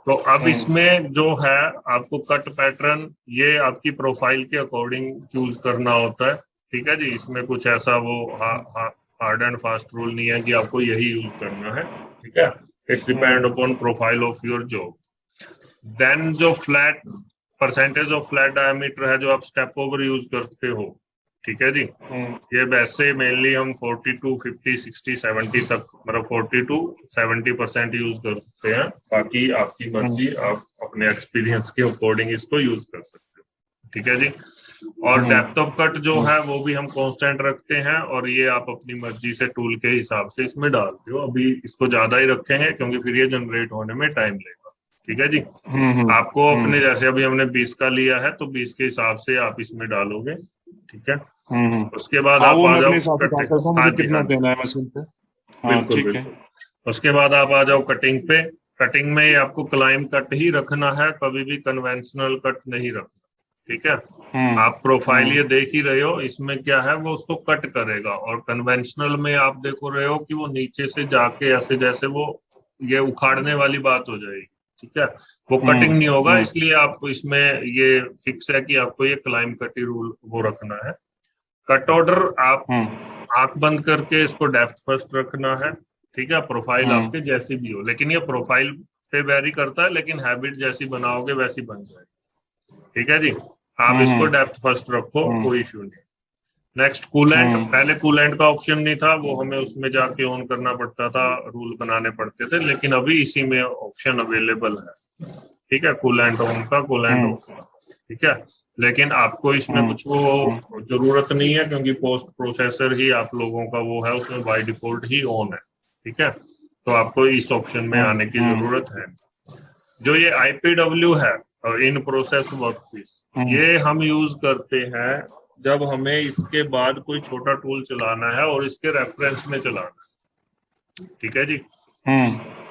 तो अब इसमें जो है आपको कट पैटर्न ये आपकी प्रोफाइल के अकॉर्डिंग चूज करना होता है। ठीक है जी। इसमें कुछ ऐसा वो हार्ड एंड फास्ट रूल नहीं है कि आपको यही यूज करना है। ठीक है। It's depend upon profile of your job. Then जो flat percentage of flat diameter है, जो आप स्टेप ओवर यूज करते हो। ठीक है जी। ये वैसे मेनली हम 42, 50, 60, 70 तक, मतलब 42-70% यूज करते हैं। बाकी आपकी मर्जी, आप अपने एक्सपीरियंस के अकॉर्डिंग इसको यूज कर सकते हो। ठीक है जी। और डेप्थ ऑफ कट जो है वो भी हम कांस्टेंट रखते हैं, और ये आप अपनी मर्जी से टूल के हिसाब से इसमें डालते हो। अभी इसको ज्यादा ही रखेंगे क्योंकि फिर ये जनरेट होने में टाइम लेगा। ठीक है जी। आपको अपने जैसे अभी हमने 20 का लिया है तो 20 के हिसाब से आप इसमें डालोगे, ठीक है। उसके बाद हाँ, आप वो आ मैं जाओ अपने हिसाब से काट सकता हूँ, हाँ मुझे जी कितना हाँ जी, देना है मशीन पे। हाँ बिल्कुल ठीक है। बिल्कुल। उसके बाद आप आ जाओ कटिंग पे। कटिंग में आपको क्लाइंब कट ही रखना है, कभी भी कन्वेंशनल कट नहीं रखना, ठीक है। आप प्रोफाइल ये देख ही रहे हो, इसमें क्या है वो उसको कट करेगा, और कन्वेंशनल में आप देखो रहे हो कि वो नीचे से जाके ऐसे जैसे वो ये उखाड़ने वाली बात हो जाएगी, ठीक है। वो कटिंग नहीं होगा, इसलिए आपको इसमें ये फिक्स है कि आपको ये क्लाइंब कट ही रूल वो रखना है। कट ऑर्डर आप आंख बंद करके इसको डेप्थ फर्स्ट रखना है, ठीक है। प्रोफाइल आपके जैसी भी हो, लेकिन ये प्रोफाइल पे वेरी करता है, लेकिन हैबिट जैसी बनाओगे वैसी बन जाएगी, ठीक है जी। आप इसको डेप्थ फर्स्ट रखो, कोई इश्यू नहीं। नेक्स्ट कूलेंट, पहले कूलेंट का ऑप्शन नहीं था, वो हमें उसमें जाके ऑन करना पड़ता था, रूल बनाने पड़ते थे, लेकिन अभी इसी में ऑप्शन अवेलेबल है, ठीक है। कूलेंट ऑन का, कूलेंट ऑफ का, ठीक है। लेकिन आपको इसमें कुछ वो जरूरत नहीं है, क्योंकि पोस्ट प्रोसेसर ही आप लोगों का वो है, उसमें बाय डिफॉल्ट ही ऑन है, ठीक है। तो आपको इस ऑप्शन में आने की जरूरत है। जो ये IPW है, इन प्रोसेस वर्कपीस, ये हम यूज करते हैं जब हमें इसके बाद कोई छोटा टूल चलाना है और इसके रेफरेंस में चलाना है, ठीक है जी।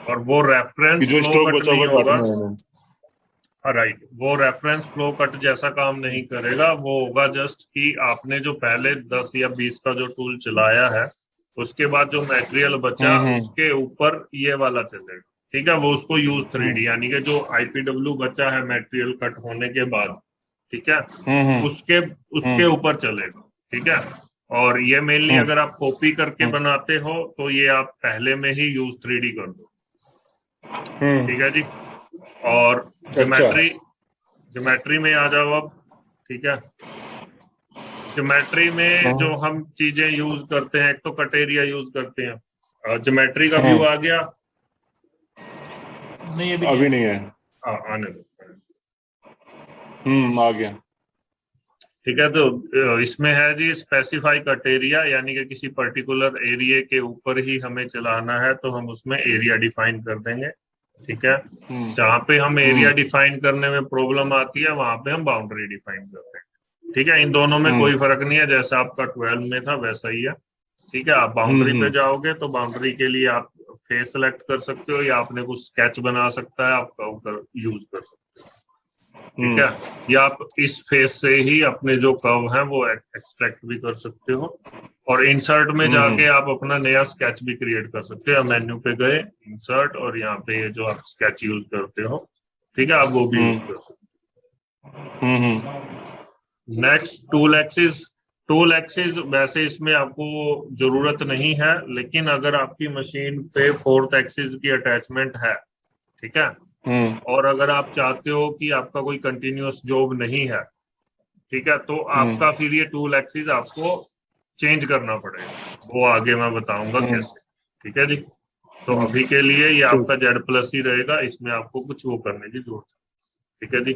और वो रेफरेंस कि जो फ्लो स्टॉक कट बचा नहीं हुआ होगा, काटना है मैंने। राइट, वो रेफरेंस फ्लो कट जैसा काम नहीं करेगा, वो होगा जस्ट कि आपने जो पहले 10 या 20 का जो टूल चलाया है, उसके बाद जो मटेरियल बचा उसके ऊपर ये वाला चलेगा, ठीक है। वो उसको यूज 3D, यानी कि जो IPW बचा है मटेरियल कट होने के बाद, ठीक है, उसके उसके ऊपर चलेगा, ठीक है। और ये मेनली अगर आप कॉपी करके बनाते हो तो ये आप पहले में ही यूज 3D कर दो, ठीक है जी। और अच्छा। ज्योमेट्री में आ जाओ अब, ठीक है। ज्योमेट्री में जो हम चीजें यूज करते हैं, एक तो कट एरिया यूज करते हैं। ज्योमेट्री का व्यू आ गया? नहीं अभी नहीं है। आने दो। आ गया। ठीक है, तो इसमें है जी स्पेसिफाई कट एरिया, यानी कि किसी पर्टिकुलर एरिया के ऊपर ही हमें चलाना है, तो हम उसमें एरिया डिफाइन कर देंगे, ठीक है। जहाँ पे हम एरिया डिफाइन करने में प्रॉब्लम आती है, वहां पे हम बाउंड्री डिफाइन करते हैं, ठीक है। इन दोनों में कोई फर्क नहीं है, जैसा आपका 12 में था वैसा ही है, ठीक है। आप बाउंड्री पे जाओगे तो बाउंड्री के लिए आप फेस सेलेक्ट कर सकते हो, या आपने कुछ स्केच बना सकता है, आप कर्व यूज कर सकते हो, ठीक है। या आप इस फेस से ही अपने जो कर्व है वो एक्सट्रैक्ट भी कर सकते हो, और इंसर्ट में जाके आप अपना नया स्केच भी क्रिएट कर सकते हो। मेन्यू पे गए, इंसर्ट, और यहाँ पे ये जो आप स्केच यूज करते हो, ठीक है, आप वो भी यूज कर सकते हो। Next tool axis. Tool axis वैसे इसमें आपको जरूरत नहीं है, लेकिन अगर आपकी मशीन पे 4th एक्सिस की अटैचमेंट है, ठीक है, और अगर आप चाहते हो कि आपका कोई कंटिन्यूअस जॉब नहीं है, ठीक है, तो आपका फिर ये टूल एक्सिस आपको चेंज करना पड़ेगा, वो आगे मैं बताऊंगा कैसे, ठीक है जी। तो अभी के लिए ये आपका Z+ ही रहेगा, इसमें आपको कुछ वो करने की जरूरत है, ठीक है जी।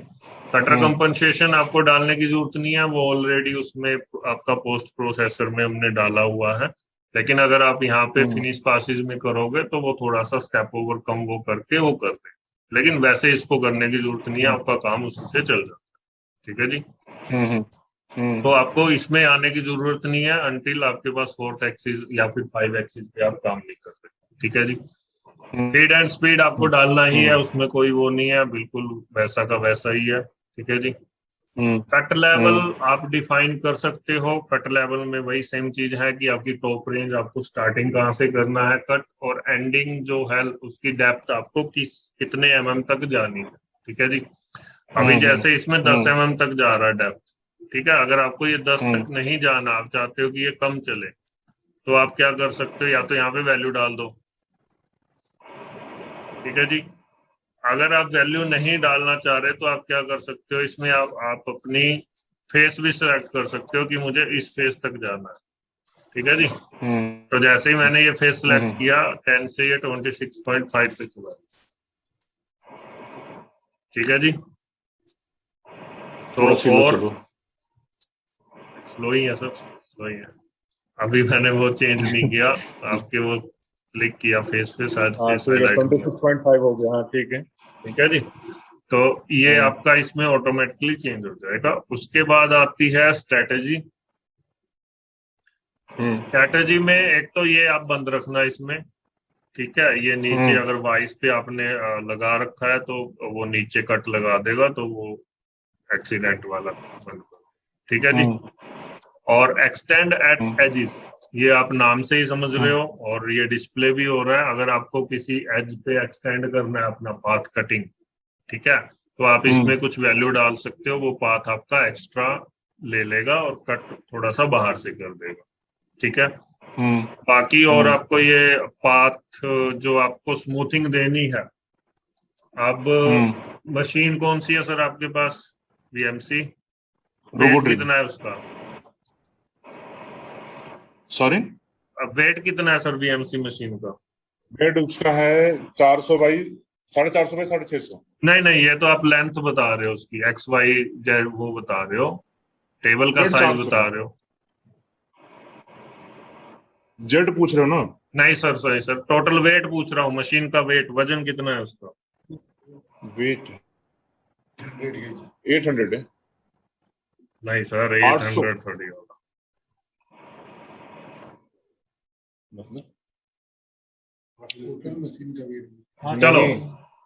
कटर कंपनसेशन आपको डालने की जरूरत नहीं है, वो ऑलरेडी उसमें आपका पोस्ट प्रोसेसर में हमने डाला हुआ है, लेकिन अगर आप यहाँ पे फिनिश पासिस में करोगे तो वो थोड़ा सा स्टेप ओवर कम वो करके वो कर दे, लेकिन वैसे इसको करने की जरूरत नहीं है, आपका काम उसी से चल जाता है, ठीक है जी। तो आपको इसमें आने की जरूरत नहीं है अनटिल आपके पास 4th एक्सिस या फिर 5 एक्सिस पे आप काम नहीं कर सकते, ठीक है जी। फीड एंड स्पीड आपको डालना ही है, उसमें कोई वो नहीं है, बिल्कुल वैसा का वैसा ही है, ठीक है जी। कट लेवल आप डिफाइन कर सकते हो, कट लेवल में वही सेम चीज है कि आपकी टॉप रेंज, आपको स्टार्टिंग कहाँ से करना है कट, और एंडिंग जो है उसकी डेप्थ आपको कितने mm तक जानी है, ठीक है जी। अभी जैसे इसमें 10 mm तक जा रहा है डेप्थ, ठीक है। अगर आपको ये 10 तक नहीं जाना, आप चाहते हो कि ये कम चले, तो आप क्या कर सकते हो, या तो यहाँ पे वैल्यू डाल दो, ठीक है जी। अगर आप वैल्यू नहीं डालना चाह रहे तो आप क्या कर सकते हो, इसमें आप अपनी फेस भी सिलेक्ट कर सकते हो कि मुझे इस फेस तक जाना है, ठीक है जी। तो जैसे ही मैंने ये फेस सिलेक्ट किया, 10 से ये 26.5 पे चला, ठीक है जी। तो और स्लो ही है, सब स्लो ही है, अभी मैंने वो चेंज नहीं किया, आपके वो क्लिक किया फेस पे, शायद हाँ फेस ठीक है, हाईलाइट किया। 26.5 हो गया। हाँ ठीक है। ठीक है जी, तो ये आपका इसमें ऑटोमेटिकली चेंज हो जाएगा। उसके बाद आती है स्ट्रेटेजी। स्ट्रेटेजी में एक तो ये आप बंद रखना इसमें, ठीक है। ये नीचे अगर वाइस पे आपने लगा रखा है तो वो नीचे कट लगा देगा, तो वो एक्सीडेंट वाला बंद करो, ठीक है जी। और एक्सटेंड एट एजिस, ये आप नाम से ही समझ रहे हो, और ये डिस्प्ले भी हो रहा है। अगर आपको किसी एज पे एक्सटेंड करना है अपना पाथ कटिंग, ठीक है, तो आप इसमें कुछ वैल्यू डाल सकते हो, वो पाथ आपका एक्स्ट्रा ले लेगा और कट थोड़ा सा बाहर से कर देगा, ठीक है। बाकी और आपको ये पाथ जो आपको स्मूथिंग देनी है, अब मशीन कौन सी है सर आपके पास? वीएमसी। वेट कितना है उसका? सॉरी, अब वेट कितना है सर वीएमसी मशीन का? वेट उसका है 400 बाई 450 बाई 650। नहीं नहीं, ये तो आप लेंथ बता रहे हो उसकी, एक्स वाई जेड वो बता रहे हो, टेबल का वेट साइज 400 बता रहे हो। जेड पूछ रहे हो ना? नहीं सर, सही सर, टोटल वेट पूछ रहा हूँ, मशीन का वेट, वजन कितना है उसका? वेट 800 है। नहीं सर, 800 800 थोड़ी होगा। मतलब टोटल मशीन का वेट। चलो,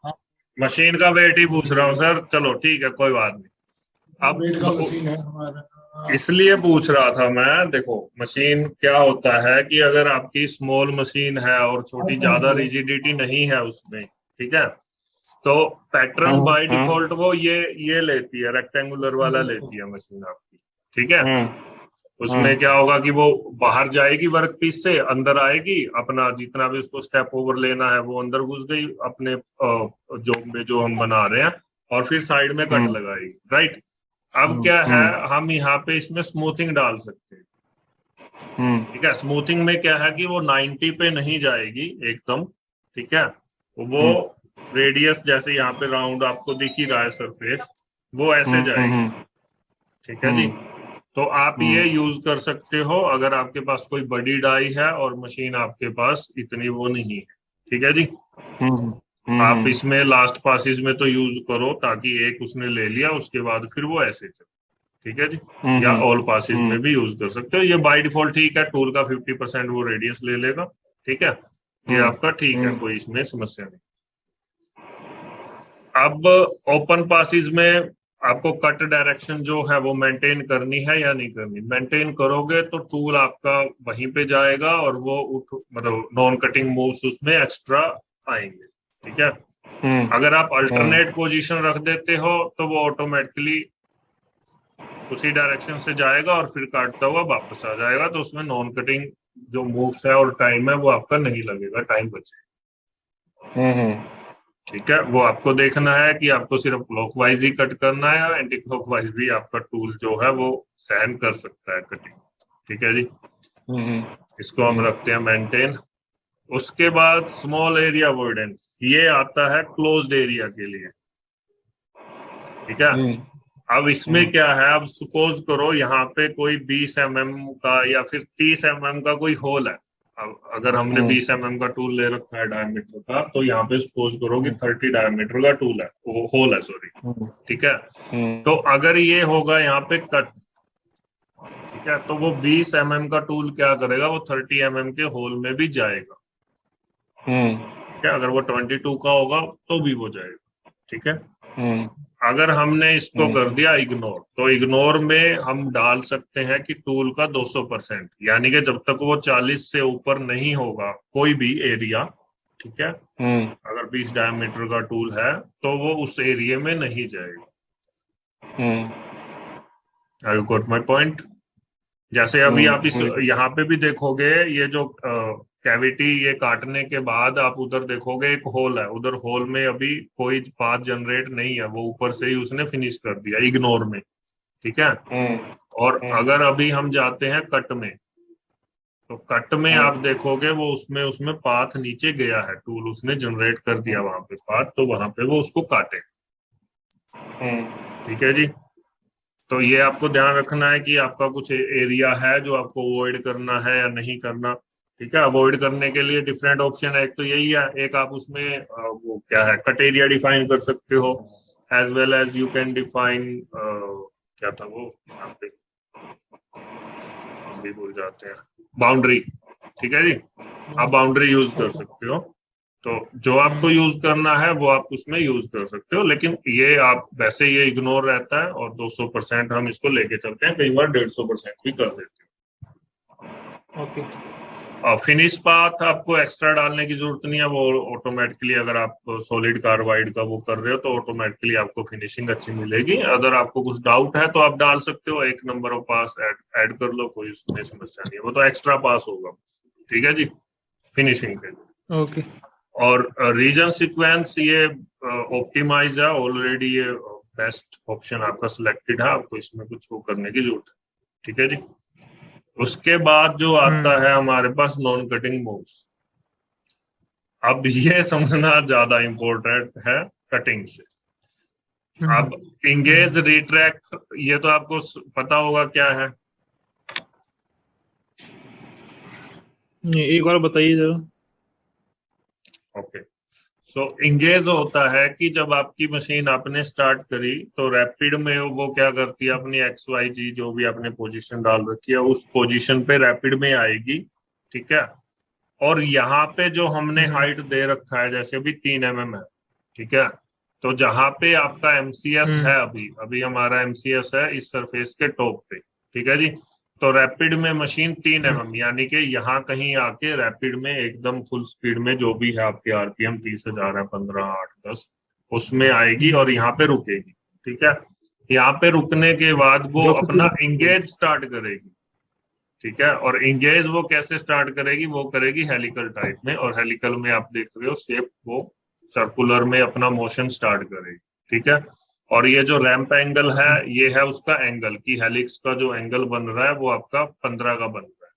हाँ, मशीन का वेट ही पूछ रहा हूँ सर, चलो ठीक है, कोई बात नहीं। वेट का अब मशीन है हमारा। इसलिए पूछ रहा था मैं, देखो मशीन क्या होता है कि अगर आपकी स्मॉल मशीन है और छोटी, ज्यादा रिजिडिटी नहीं है उसमें, ठीक है, तो पैटर्न बाय डिफॉल्ट वो ये लेती है, रेक्टेंगुलर वाला लेती है मशीन आपकी, ठीक है। उसमें क्या होगा कि वो बाहर जाएगी वर्क पीस से, अंदर आएगी, अपना जितना भी उसको स्टेप ओवर लेना है वो अंदर घुस गई अपने जॉब में जो हम बना रहे हैं, और फिर साइड में कट लगाएगी, राइट। अब क्या है, हम यहाँ पे इसमें स्मूथिंग डाल सकते हैं, ठीक है। स्मूथिंग में क्या है कि वो 90 पे नहीं जाएगी एकदम, ठीक है, वो रेडियस जैसे यहाँ पे राउंड आपको दिख ही रहा है सरफेस, वो ऐसे जाएगी, ठीक है जी। तो आप ये यूज कर सकते हो अगर आपके पास कोई बड़ी डाई है और मशीन आपके पास इतनी वो नहीं है, ठीक है जी। आप इसमें लास्ट पासिस में तो यूज करो, ताकि एक उसने ले लिया उसके बाद फिर वो ऐसे चले, ठीक है जी। या ऑल पासिस में भी यूज कर सकते हो, ये बाय डिफॉल्ट ठीक है, टूल का 50% वो रेडियस ले लेगा, ठीक है, ये आपका ठीक है, कोई इसमें समस्या नहीं। अब ओपन पासिस में आपको कट डायरेक्शन जो है वो मेंटेन करनी है या नहीं करनी? मेंटेन करोगे तो टूल आपका वहीं पे जाएगा और वो मतलब नॉन कटिंग मूव्स उसमें एक्स्ट्रा आएंगे, ठीक है। अगर आप अल्टरनेट पोजीशन रख देते हो तो वो ऑटोमेटिकली उसी डायरेक्शन से जाएगा और फिर काटता हुआ वापस आ जाएगा, तो उसमें नॉन कटिंग जो मूव्स है और टाइम है वो आपका नहीं लगेगा, टाइम बचेगा, ठीक है। वो आपको देखना है कि आपको सिर्फ क्लॉकवाइज ही कट करना है, या एंटी क्लॉकवाइज भी आपका टूल जो है वो सहन कर सकता है कटिंग, ठीक है जी। इसको हम रखते हैं मेंटेन। उसके बाद स्मॉल एरिया अवॉइडेंस, ये आता है क्लोज्ड एरिया के लिए, ठीक है। अब इसमें क्या है, अब सपोज करो यहाँ पे कोई 20 mm का या फिर 30 mm का कोई होल है। अब अगर हमने 20 mm का टूल ले रखा है डायमीटर का, तो यहाँ पे सपोज करो कि 30 डायमीटर का टूल है, वो होल है, सॉरी, ठीक है। तो अगर ये होगा यहाँ पे कट, ठीक है, तो वो 20 mm का टूल क्या करेगा, वो 30 mm के होल में भी जाएगा, ठीक है। अगर वो 22 का होगा तो भी वो जाएगा, ठीक है। अगर हमने इसको कर दिया इग्नोर, तो इग्नोर में हम डाल सकते हैं कि टूल का 200%, यानी कि जब तक वो 40 से ऊपर नहीं होगा कोई भी एरिया, ठीक है, अगर 20 डायमीटर का टूल है तो वो उस एरिया में नहीं जाएगा। आई यू गॉट माई पॉइंट? जैसे अभी आप इस यहाँ पे भी देखोगे, ये जो कैविटी ये काटने के बाद आप उधर देखोगे एक होल है, उधर होल में अभी कोई पाथ जनरेट नहीं है, वो ऊपर से ही उसने फिनिश कर दिया इग्नोर में, ठीक है। और अगर अभी हम जाते हैं कट में, तो कट में आप देखोगे वो उसमें पाथ नीचे गया है, टूल उसने जनरेट कर दिया वहां पे पाथ, तो वहां पे वो उसको काटे, ठीक है जी। तो ये आपको ध्यान रखना है कि आपका कुछ एरिया है जो आपको अवॉइड करना है या नहीं करना, ठीक है। अवॉइड करने के लिए डिफरेंट ऑप्शन है, एक तो यही है, एक आप उसमें वो क्या है कट एरिया डिफाइन कर सकते हो, as well as you can define क्या था वो यहाँ पे हम भी भूल जाते हैं, बाउंड्री। ठीक है जी, आप बाउंड्री यूज कर सकते हो। तो जो आपको यूज करना है वो आप उसमें यूज कर सकते हो, लेकिन ये आप वैसे ये इग्नोर रहता है और 200% हम इसको लेके चलते हैं, कई बार 150% भी कर देते हैं। ओके। और फिनिश पाथ आपको एक्स्ट्रा डालने की जरूरत नहीं है, वो ऑटोमेटिकली अगर आप सॉलिड कार्बाइड का वो कर रहे हो तो ऑटोमेटिकली आपको फिनिशिंग अच्छी मिलेगी। अगर आपको कुछ डाउट है तो आप डाल सकते हो, एक नंबर ऑफ पास ऐड कर लो, कोई उसमें समस्या नहीं है, वो तो एक्स्ट्रा पास होगा। ठीक है जी, फिनिशिंग के लिए। ओके। और रीजन सीक्वेंस ये ऑप्टिमाइज है ऑलरेडी, ये बेस्ट ऑप्शन आपका सिलेक्टेड है, आपको इसमें कुछ वो करने की जरूरत है। ठीक है जी। उसके बाद जो आता है हमारे पास नॉन कटिंग मूव्स। अब ये समझना ज्यादा इंपॉर्टेंट है कटिंग से। अब इंगेज रिट्रैक्ट ये तो आपको पता होगा क्या है। एक बार बताइए जरा। ओके, सो इंगेज होता है कि जब आपकी मशीन आपने स्टार्ट करी तो रैपिड में वो क्या करती है, अपनी XYZ जो भी आपने पोजीशन डाल रखी है उस पोजीशन पे रैपिड में आएगी। ठीक है। और यहाँ पे जो हमने हाइट दे रखा है जैसे अभी 3 mm है। ठीक है। तो जहां पे आपका MCS है, अभी अभी हमारा MCS है इस सरफेस के टॉप पे। ठीक है जी। तो रैपिड में मशीन 3 mm यानी कि यहाँ कहीं आके रैपिड में एकदम फुल स्पीड में जो भी है आपके RPM 30,000 है, 15, 8, 10 उसमें आएगी और यहाँ पे रुकेगी। ठीक है। यहाँ पे रुकने के बाद वो अपना इंगेज स्टार्ट करेगी। ठीक है। और इंगेज वो कैसे स्टार्ट करेगी, वो करेगी हेलिकल टाइप में, और हेलिकल में आप देख रहे हो शेप वो सर्कुलर में अपना मोशन स्टार्ट करेगी। ठीक है। और ये जो रैंप एंगल है ये है उसका एंगल, कि हेलिक्स का जो एंगल बन रहा है वो आपका 15 का बन रहा है।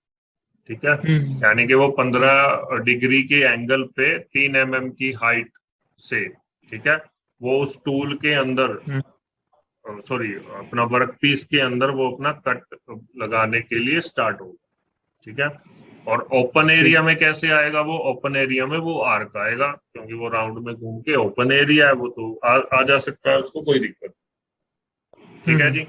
ठीक है। यानी कि वो 15 डिग्री के एंगल पे 3 mm की हाइट से, ठीक है, वो उस टूल के अंदर सॉरी अपना वर्क पीस के अंदर वो अपना कट लगाने के लिए स्टार्ट होगा। ठीक है। और ओपन एरिया में कैसे आएगा, वो ओपन एरिया में वो आर्क आएगा, क्योंकि वो राउंड में घूम के ओपन एरिया है, वो तो आ जा सकता है, उसको कोई दिक्कत। ठीक है जी।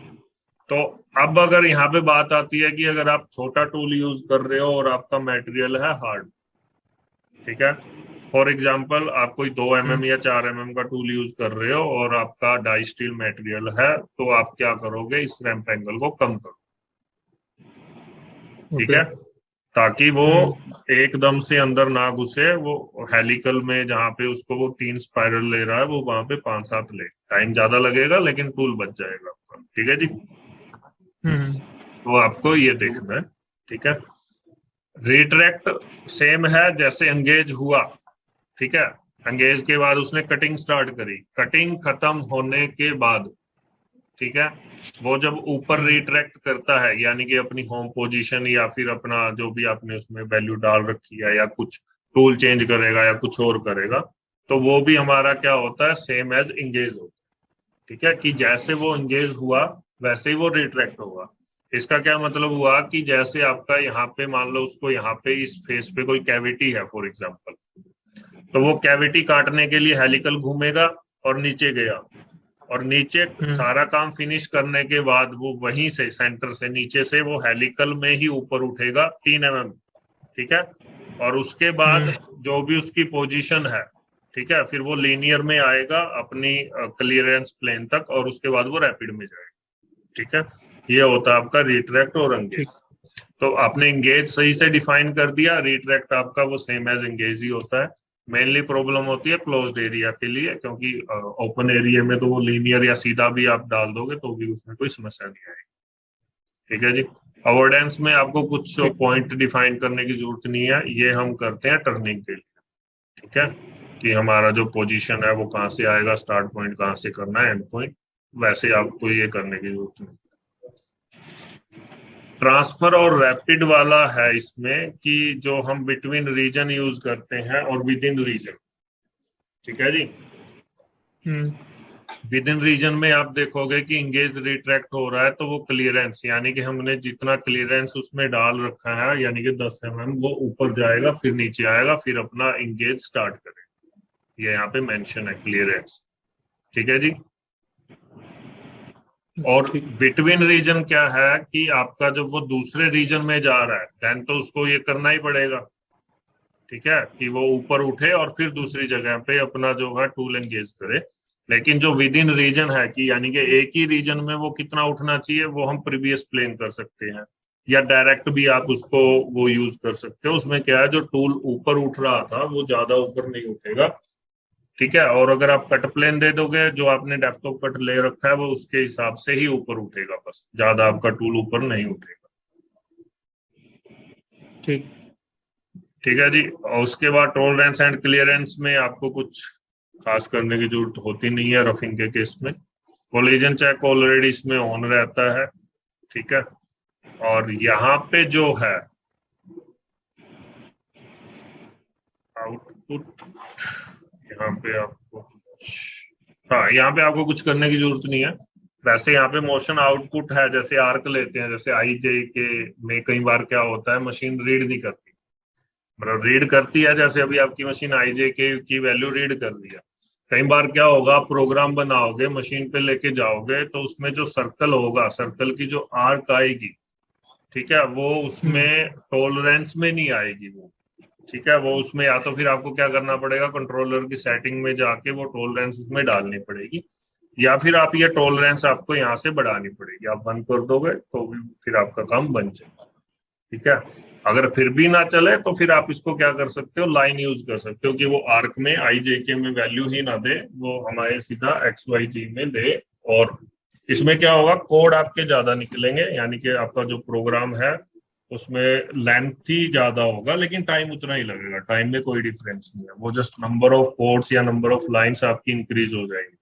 तो अब अगर यहाँ पे बात आती है कि अगर आप छोटा टूल यूज कर रहे हो और आपका मटेरियल है हार्ड। ठीक है। फॉर एग्जाम्पल आप कोई 2 mm या 4 mm का टूल यूज कर रहे हो और आपका डाई स्टील मटेरियल है, तो आप क्या करोगे, इस रैंप एंगल को कम करो। ठीक है। ताकि वो एकदम से अंदर ना घुसे, वो हेलिकल में जहां पे उसको वो 3 स्पाइरल ले रहा है वो वहां पे 5-7 ले, टाइम ज्यादा लगेगा लेकिन टूल बच जाएगा आपका। ठीक है जी। तो आपको ये देखना है। ठीक है। रिट्रैक्ट सेम है जैसे एंगेज हुआ। ठीक है। एंगेज के बाद उसने कटिंग स्टार्ट करी, कटिंग खत्म होने के बाद, ठीक है, वो जब ऊपर रिट्रैक्ट करता है यानी कि अपनी होम पोजीशन या फिर अपना जो भी आपने उसमें वैल्यू डाल रखी है या कुछ टूल चेंज करेगा या कुछ और करेगा, तो वो भी हमारा क्या होता है, सेम एज इंगेज होता है। ठीक है। कि जैसे वो इंगेज हुआ वैसे ही वो रिट्रैक्ट होगा। इसका क्या मतलब हुआ कि जैसे आपका यहाँ पे मान लो उसको यहाँ पे इस फेस पे कोई कैविटी है फॉर एग्जाम्पल, तो वो कैविटी काटने के लिए हेलिकल घूमेगा और नीचे गया, और नीचे सारा काम फिनिश करने के बाद वो वहीं से सेंटर से नीचे से वो हेलिकल में ही ऊपर उठेगा 3 mm। ठीक है। और उसके बाद जो भी उसकी पोजीशन है, ठीक है, फिर वो लीनियर में आएगा अपनी क्लियरेंस प्लेन तक, और उसके बाद वो रैपिड में जाएगा। ठीक है। ये होता है आपका रिट्रैक्ट और एंगेज। तो आपने एंगेज सही से डिफाइन कर दिया, रिट्रैक्ट आपका वो सेम एज एंगेज ही होता है। मेनली प्रॉब्लम होती है क्लोज्ड एरिया के लिए, क्योंकि ओपन एरिया में तो वो लीनियर या सीधा भी आप डाल दोगे तो भी उसमें कोई समस्या नहीं आएगी। ठीक है जी। अवॉइडेंस में आपको कुछ पॉइंट डिफाइन करने की जरूरत नहीं है, ये हम करते हैं टर्निंग के लिए। ठीक है। कि हमारा जो पोजीशन है वो कहाँ से आएगा, स्टार्ट पॉइंट कहाँ से करना है, एंड पॉइंट, वैसे आपको ये करने की जरूरत नहीं। ट्रांसफर और रैपिड वाला है इसमें कि जो हम बिटवीन रीजन यूज करते हैं और विद इन रीजन। ठीक है जी। विद इन रीजन में आप देखोगे कि इंगेज रिट्रैक्ट हो रहा है, तो वो क्लियरेंस यानी कि हमने जितना क्लियरेंस उसमें डाल रखा है यानी कि 10 mm वो ऊपर जाएगा, फिर नीचे आएगा, फिर अपना इंगेज स्टार्ट करेगा। ये यहाँ पे मेंशन है क्लियरेंस। ठीक है जी। और बिटवीन रीजन क्या है कि आपका जब वो दूसरे रीजन में जा रहा है देन तो उसको ये करना ही पड़ेगा, ठीक है, कि वो ऊपर उठे और फिर दूसरी जगह पे अपना जो है टूल एंगेज करे। लेकिन जो विद इन रीजन है कि यानी कि एक ही रीजन में वो कितना उठना चाहिए वो हम प्रीवियस प्लेन कर सकते हैं, या डायरेक्ट भी आप उसको वो यूज कर सकते हो। उसमें क्या है, जो टूल ऊपर उठ रहा था वो ज्यादा ऊपर नहीं उठेगा, ठीक है। और अगर आप कट प्लेन दे दोगे, जो आपने डेप्थ ऑफ कट ले रखा है वो उसके हिसाब से ही ऊपर उठेगा, बस ज्यादा आपका टूल ऊपर नहीं उठेगा। ठीक ठीक है जी। और उसके बाद टॉलरेंस एंड क्लियरेंस में आपको कुछ खास करने की जरूरत होती नहीं है रफिंग के केस में। कोलिजन चेक ऑलरेडी इसमें ऑन रहता है, ठीक है। और यहाँ पे जो है आउटपुट, यहाँ पे आपको, हाँ यहाँ पे आपको कुछ करने की जरूरत नहीं है। वैसे यहाँ पे मोशन आउटपुट है, जैसे आर्क लेते हैं, जैसे आई जे के में कई बार क्या होता है मशीन रीड नहीं करती, मतलब रीड करती है, जैसे अभी आपकी मशीन आई जे के की वैल्यू रीड कर लिया। कई बार क्या होगा, आप प्रोग्राम बनाओगे मशीन पे लेके जाओगे तो उसमें जो सर्कल होगा, सर्कल की जो आर्क आएगी, ठीक है, वो उसमें टॉलरेंस में नहीं आएगी वो, ठीक है। वो उसमें या तो फिर आपको क्या करना पड़ेगा, कंट्रोलर की सेटिंग में जाके वो टॉलरेंस उसमें डालनी पड़ेगी, या फिर आप ये टॉलरेंस आपको यहाँ से बढ़ानी पड़ेगी। आप बंद कर दोगे तो भी फिर आपका काम बन जाएगा, ठीक है। अगर फिर भी ना चले तो फिर आप इसको क्या कर सकते हो, लाइन यूज कर सकते हो कि वो आर्क में आई जे के में वैल्यू ही ना दे, वो हमारे सीधा एक्स वाई जी में दे। और इसमें क्या होगा, कोड आपके ज्यादा निकलेंगे, यानी कि आपका जो प्रोग्राम है उसमें लेंथ ही ज्यादा होगा लेकिन टाइम उतना ही लगेगा। टाइम में कोई डिफरेंस नहीं है, वो जस्ट नंबर ऑफ कोड्स या नंबर ऑफ लाइंस आपकी इंक्रीज हो जाएगी।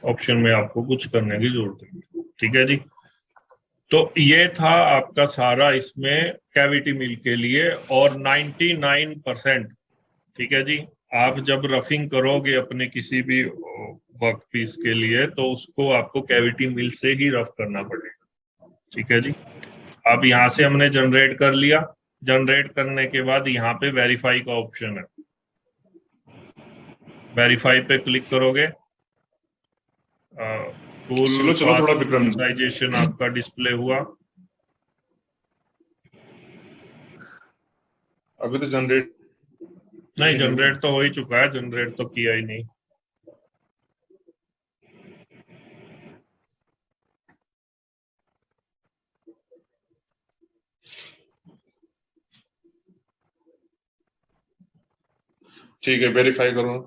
ऑप्शन में आपको कुछ करने की जरूरत नहीं, ठीक है जी। तो ये था आपका सारा इसमें कैविटी मिल के लिए। और 99%, ठीक है जी, आप जब रफिंग करोगे अपने किसी भी वर्क पीस के लिए तो उसको आपको कैविटी मिल से ही रफ करना पड़ेगा, ठीक है जी। अब यहाँ से हमने जनरेट कर लिया, जनरेट करने के बाद यहाँ पे वेरीफाई का ऑप्शन है, वेरीफाई पे क्लिक करोगे, टूल चलो थोड़ा विक्रम, विजुअलाइजेशन आपका डिस्प्ले हुआ। अभी तो जनरेट नहीं, जनरेट तो हो ही चुका है, जनरेट तो किया ही नहीं। ठीक है, वेरीफाई करो।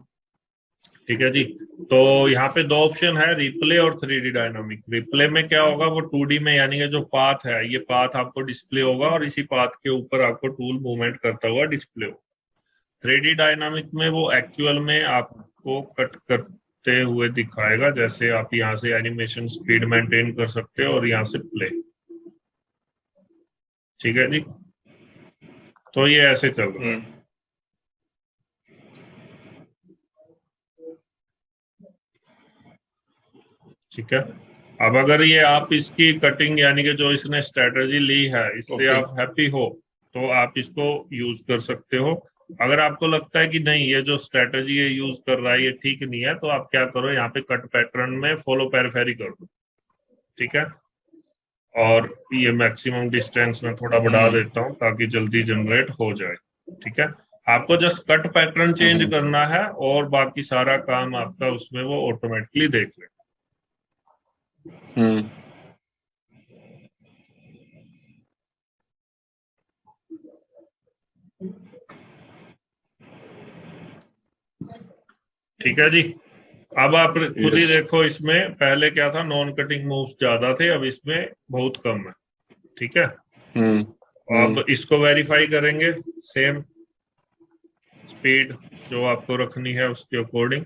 ठीक है जी। तो यहाँ पे दो ऑप्शन है, रिप्ले और 3D डायनामिक। रिप्ले में क्या होगा, वो 2D में यानी कि जो पाथ है ये पाथ आपको डिस्प्ले होगा और इसी पाथ के ऊपर आपको टूल मूवमेंट करता हुआ डिस्प्ले होगा। 3D डायनामिक में वो एक्चुअल में आपको कट करते हुए दिखाएगा, जैसे आप यहाँ से एनिमेशन स्पीड मेंटेन कर सकते हो और यहाँ से प्ले, ठीक है जी। तो ये ऐसे चल रहा है, ठीक है। अब अगर ये आप इसकी कटिंग यानी कि जो इसने स्ट्रेटजी ली है इससे आप हैप्पी हो तो आप इसको यूज कर सकते हो। अगर आपको लगता है कि नहीं ये जो स्ट्रेटजी ये यूज कर रहा है ये ठीक नहीं है, तो आप क्या करो, यहाँ पे कट पैटर्न में फॉलो पेरिफेरी कर दो, ठीक है। और ये मैक्सिमम डिस्टेंस में थोड़ा बढ़ा देता हूँ ताकि जल्दी जनरेट हो जाए, ठीक है। आपको जस्ट कट पैटर्न चेंज करना है और बाकी सारा काम आपका उसमें वो ऑटोमेटिकली देख ले। ठीक है जी। अब आप खुद ही देखो, इसमें पहले क्या था, नॉन कटिंग मूव्स ज्यादा थे, अब इसमें बहुत कम है, ठीक है। अब इसको वेरीफाई करेंगे, सेम स्पीड जो आपको रखनी है उसके अकॉर्डिंग,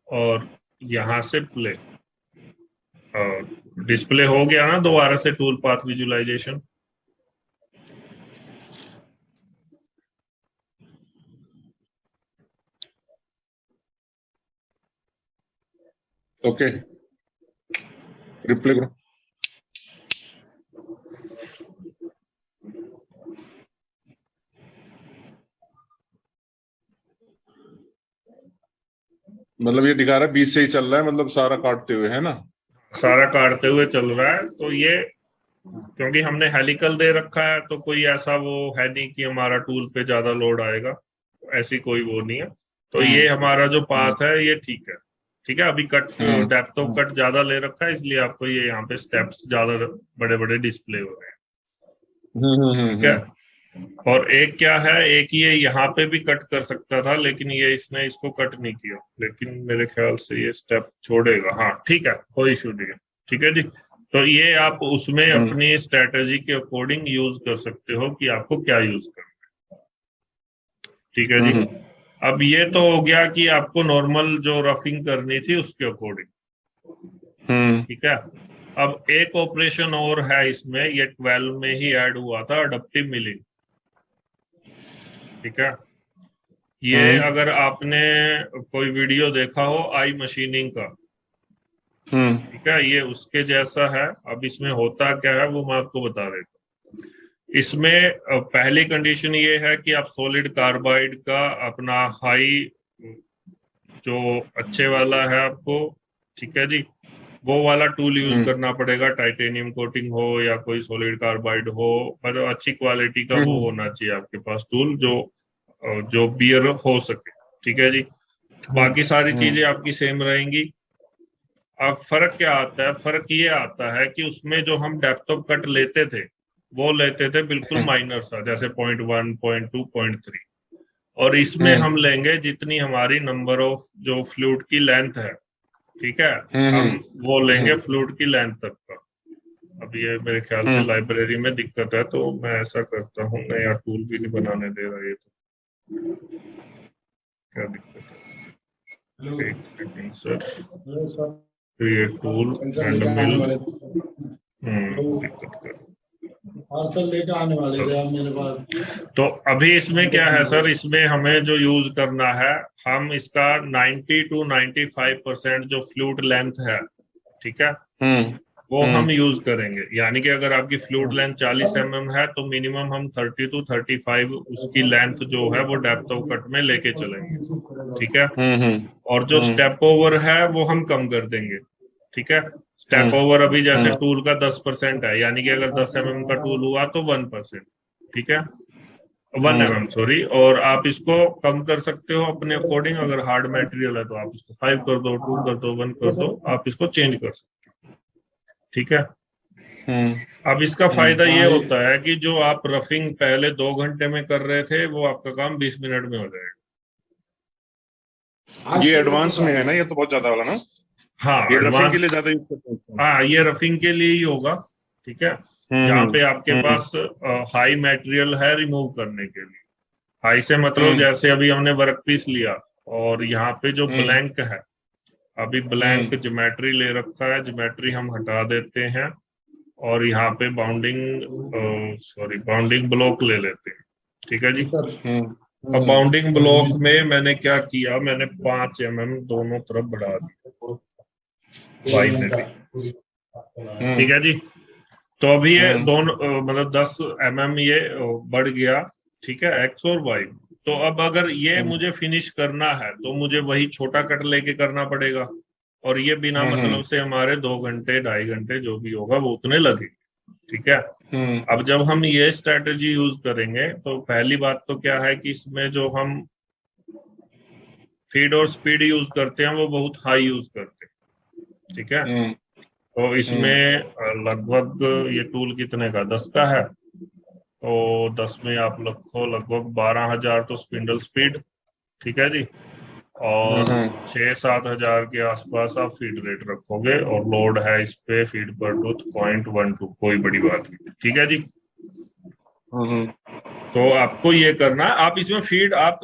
और यहां से प्ले। डिस्प्ले हो गया ना दोबारा से tool path visualisation. Okay, reply करो। मतलब ये दिखा रहा है 20 से ही चल रहा है, मतलब सारा काटते हुए, है ना? सारा काटते हुए चल रहा है। तो ये क्योंकि हमने हेलिकल दे रखा है तो कोई ऐसा वो है नहीं कि हमारा टूल पे ज्यादा लोड आएगा, ऐसी कोई वो नहीं है। तो ये हमारा जो पाथ है ये ठीक है। ठीक है, अभी कट डेप्थ ऑफ कट ज्यादा ले रखा है, इसलिए आपको ये यहाँ पे स्टेप्स ज्यादा बड़े बड़े डिस्प्ले हो रहे हैं। ठीक है, और एक क्या है, एक ये यहाँ पे भी कट कर सकता था, लेकिन ये इसने इसको कट नहीं किया, लेकिन मेरे ख्याल से ये स्टेप छोड़ेगा। हाँ ठीक है, कोई इशू नहीं है। ठीक है जी, तो ये आप उसमें अपनी स्ट्रेटेजी के अकॉर्डिंग यूज कर सकते हो कि आपको क्या यूज करना है। ठीक है जी, अब ये तो हो गया कि आपको नॉर्मल जो रफिंग करनी थी उसके अकॉर्डिंग। ठीक है, अब एक ऑपरेशन और है इसमें, ये 12 में ही ऐड हुआ था, अडप्टिव मिलिंग। ठीक है, ये अगर आपने कोई वीडियो देखा हो आई मशीनिंग का, ठीक है, ये उसके जैसा है। अब इसमें होता क्या है वो मैं आपको बता देता हूँ। इसमें पहली कंडीशन ये है कि आप सॉलिड कार्बाइड का अपना हाई जो अच्छे वाला है आपको, ठीक है जी, वो वाला टूल यूज करना पड़ेगा। टाइटेनियम कोटिंग हो या कोई सॉलिड कार्बाइड हो, मतलब अच्छी क्वालिटी का वो होना चाहिए आपके पास टूल, जो बियर हो सके। ठीक है जी, बाकी सारी चीजें आपकी सेम रहेंगी। अब फर्क क्या आता है, फर्क ये आता है कि उसमें जो हम डेप्थ ऑफ कट लेते थे वो लेते थे बिल्कुल माइनर सा, जैसे 0.1, 0.2, 0.3, और इसमें हम लेंगे जितनी हमारी नंबर ऑफ जो फ्लूइड की लेंथ है। ठीक है, हम वो लेंगे फ्लूइड की लेंथ तक का। अब ये मेरे ख्याल से लाइब्रेरी में दिक्कत है, तो मैं ऐसा करता हूँ, नया टूल भी नहीं बनाने दे रहा, ये तो क्या दिक्कत है। एक second sir, create tool and mill, दिक्कत कर पार्सल लेकर आने वाले थे आप मेरे पास। तो अभी इसमें क्या है सर, इसमें हमें जो यूज करना है, हम इसका 90 to 95% जो फ्लूइड लेंथ है, ठीक है, वो हम यूज करेंगे। यानी कि अगर आपकी फ्लूइड लेंथ 40 mm है तो मिनिमम हम 30 to 35 उसकी लेंथ जो है वो डेप्थ ऑफ कट में लेके चलेंगे। ठीक है, और जो स्टेप ओवर है वो हम कम कर देंगे। ठीक है, स्टेप ओवर अभी जैसे टूल का 10% है, यानी कि अगर 10 mm का टूल हुआ तो 1%। ठीक है, 1 mm सॉरी, और आप इसको कम कर सकते हो अपने अकॉर्डिंग। अगर हार्ड मटेरियल है तो आप इसको 5 कर दो, 2 कर दो, 1 कर दो, आप इसको चेंज कर सकते हो। ठीक है, अब इसका फायदा ये होता है कि जो आप रफिंग पहले 2 घंटे में कर रहे थे वो आपका काम 20 मिनट में हो जाएगा। ये एडवांस में है ना, ये तो बहुत ज्यादा वाला ना। हाँ, ये रफिंग के लिए ज्यादा यूज करते हैं। हाँ, ये रफिंग के लिए ही होगा। ठीक है, जहाँ पे आपके पास हाई मटेरियल है रिमूव करने के लिए। हाई से मतलब जैसे अभी हमने वर्क पीस लिया और यहाँ पे जो ब्लैंक है, अभी ब्लैंक ज्योमेट्री ले रखा है, ज्योमेट्री हम हटा देते हैं और यहाँ पे बाउंडिंग ब्लॉक ले लेते हैं। ठीक है जी, अब बाउंडिंग ब्लॉक में मैंने क्या किया, मैंने 5 mm दोनों तरफ बढ़ा दिया, वाई में भी। ठीक है जी, तो अभी ये दोनों मतलब 10 mm ये बढ़ गया। ठीक है, एक्स और वाई। तो अब अगर ये मुझे फिनिश करना है तो मुझे वही छोटा कट लेके करना पड़ेगा, और ये बिना मतलब से हमारे 2 घंटे 2.5 घंटे जो भी होगा वो उतने लगेंगे। ठीक है, अब जब हम ये स्ट्रेटेजी यूज करेंगे तो पहली बात तो क्या है कि इसमें जो हम फीड और स्पीड यूज करते हैं वो बहुत हाई यूज करते हैं। ठीक है, तो इसमें लगभग ये टूल कितने का, 10 का है, तो 10 में आप लगभग 12,000 तो स्पिंडल स्पीड। ठीक है जी, और 6-7 हजार के आसपास आप फीड रेट रखोगे, और लोड है इस पे फीड पर टूथ 0.12, कोई बड़ी बात नहीं। ठीक है जी, तो आपको ये करना, आप इसमें फीड आप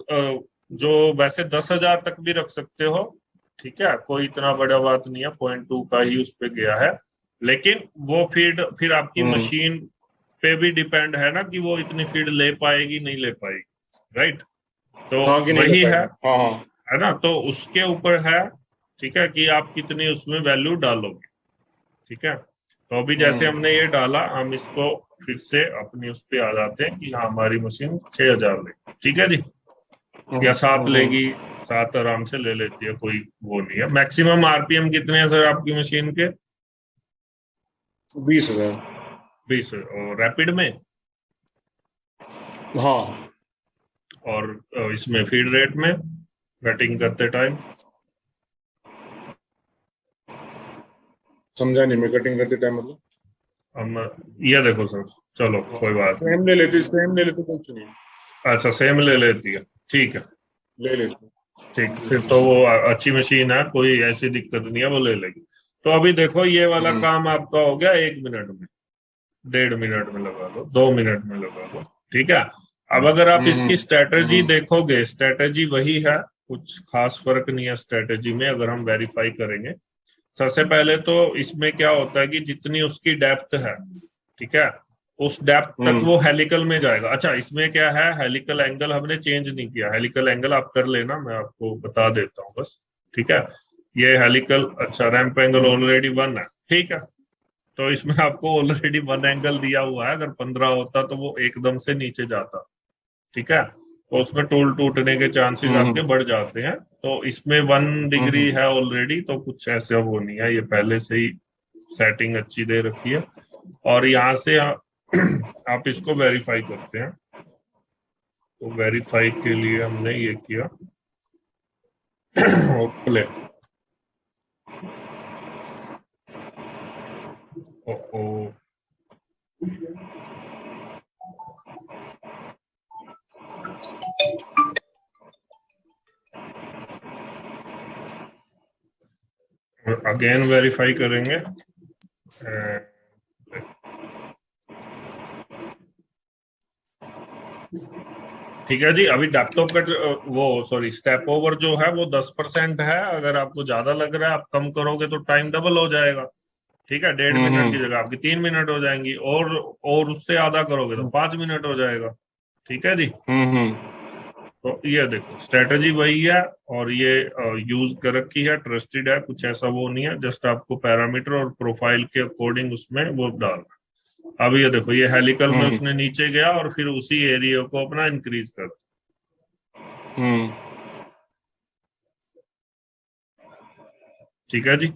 जो वैसे 10,000 तक भी रख सकते हो। ठीक है, कोई इतना बड़ा बात नहीं है, 0.2 का ही उस पे गया है, लेकिन वो फीड फिर आपकी मशीन पे भी डिपेंड है ना कि वो इतनी फीड ले पाएगी नहीं ले पाएगी। राइट, तो वही है ना, तो उसके ऊपर है। ठीक है, कि आप कितनी उसमें वैल्यू डालोगे। ठीक है, तो अभी जैसे हमने ये डाला, हम इसको फिर से अपनी उस पे आ जाते हैं कि हाँ हमारी मशीन 6000 लेगी। ठीक है जी, या 7 लेगी, 7 आराम से ले लेती है, कोई वो नहीं है। मैक्सिमम आरपीएम कितने हैं सर आपकी मशीन के? 20,000। 20। और रैपिड में? हाँ, और इसमें फीड रेट में कटिंग करते टाइम? समझा नहीं मैं, कटिंग करते टाइम मतलब? हम ये देखो सर, चलो कोई बात नहीं। सेम ले लेते कुछ नहीं। अच्छा, सेम ले लेती है, ठीक है। ले लेते। ठीक, फिर तो वो अच्छी मशीन है, कोई ऐसी दिक्कत नहीं है, वो ले लेगी। तो अभी देखो ये वाला काम आपका हो गया 1 मिनट में, 1.5 मिनट में लगा लो, 2 मिनट में लगा लो। ठीक है, अब अगर आप इसकी स्ट्रेटजी देखोगे, स्ट्रेटजी वही है, कुछ खास फर्क नहीं है स्ट्रेटजी में। अगर हम वेरीफाई करेंगे, सबसे पहले तो इसमें क्या होता है कि जितनी उसकी डेप्थ है, ठीक है, उस डेप्थ तक वो हेलिकल में जाएगा। अच्छा, इसमें क्या है, हेलिकल एंगल हमने चेंज नहीं किया। हेलिकल एंगल आप कर लेना, मैं आपको बता देता हूँ बस। ठीक है, ये हेलिकल, अच्छा रैंप एंगल ऑलरेडी 1 है। ठीक है, तो इसमें आपको ऑलरेडी 1 एंगल दिया हुआ है। अगर 15 होता तो वो एकदम से नीचे जाता। ठीक है, तो उसमें टूल टूटने के चांसेस आपके बढ़ जाते हैं। तो इसमें 1 डिग्री है ऑलरेडी, तो कुछ ऐसा वो नहीं है, ये पहले से ही सेटिंग अच्छी दे रखी है। और यहाँ से आप इसको वेरीफाई करते हैं। तो वेरीफाई के लिए हमने ये किया और प्ले। ओ, अगेन वेरीफाई करेंगे। ठीक है जी, अभी डेप्थ ऑफ कट, वो सॉरी स्टेप ओवर जो है वो 10% है। अगर आपको ज्यादा लग रहा है, आप कम करोगे तो टाइम डबल हो जाएगा। ठीक है, 1.5 मिनट की जगह आपकी 3 मिनट हो जाएंगी, और उससे आधा करोगे तो 5 मिनट हो जाएगा। ठीक है जी। तो ये देखो स्ट्रेटजी वही है, और ये यूज कर रखी है, ट्रस्टेड है, कुछ ऐसा वो नहीं है। जस्ट आपको पैरामीटर और प्रोफाइल के अकॉर्डिंग उसमें वो डालना। अब ये देखो, ये हेलिकल में उसने नीचे गया और फिर उसी एरिया को अपना इंक्रीज कर। ठीक है जी,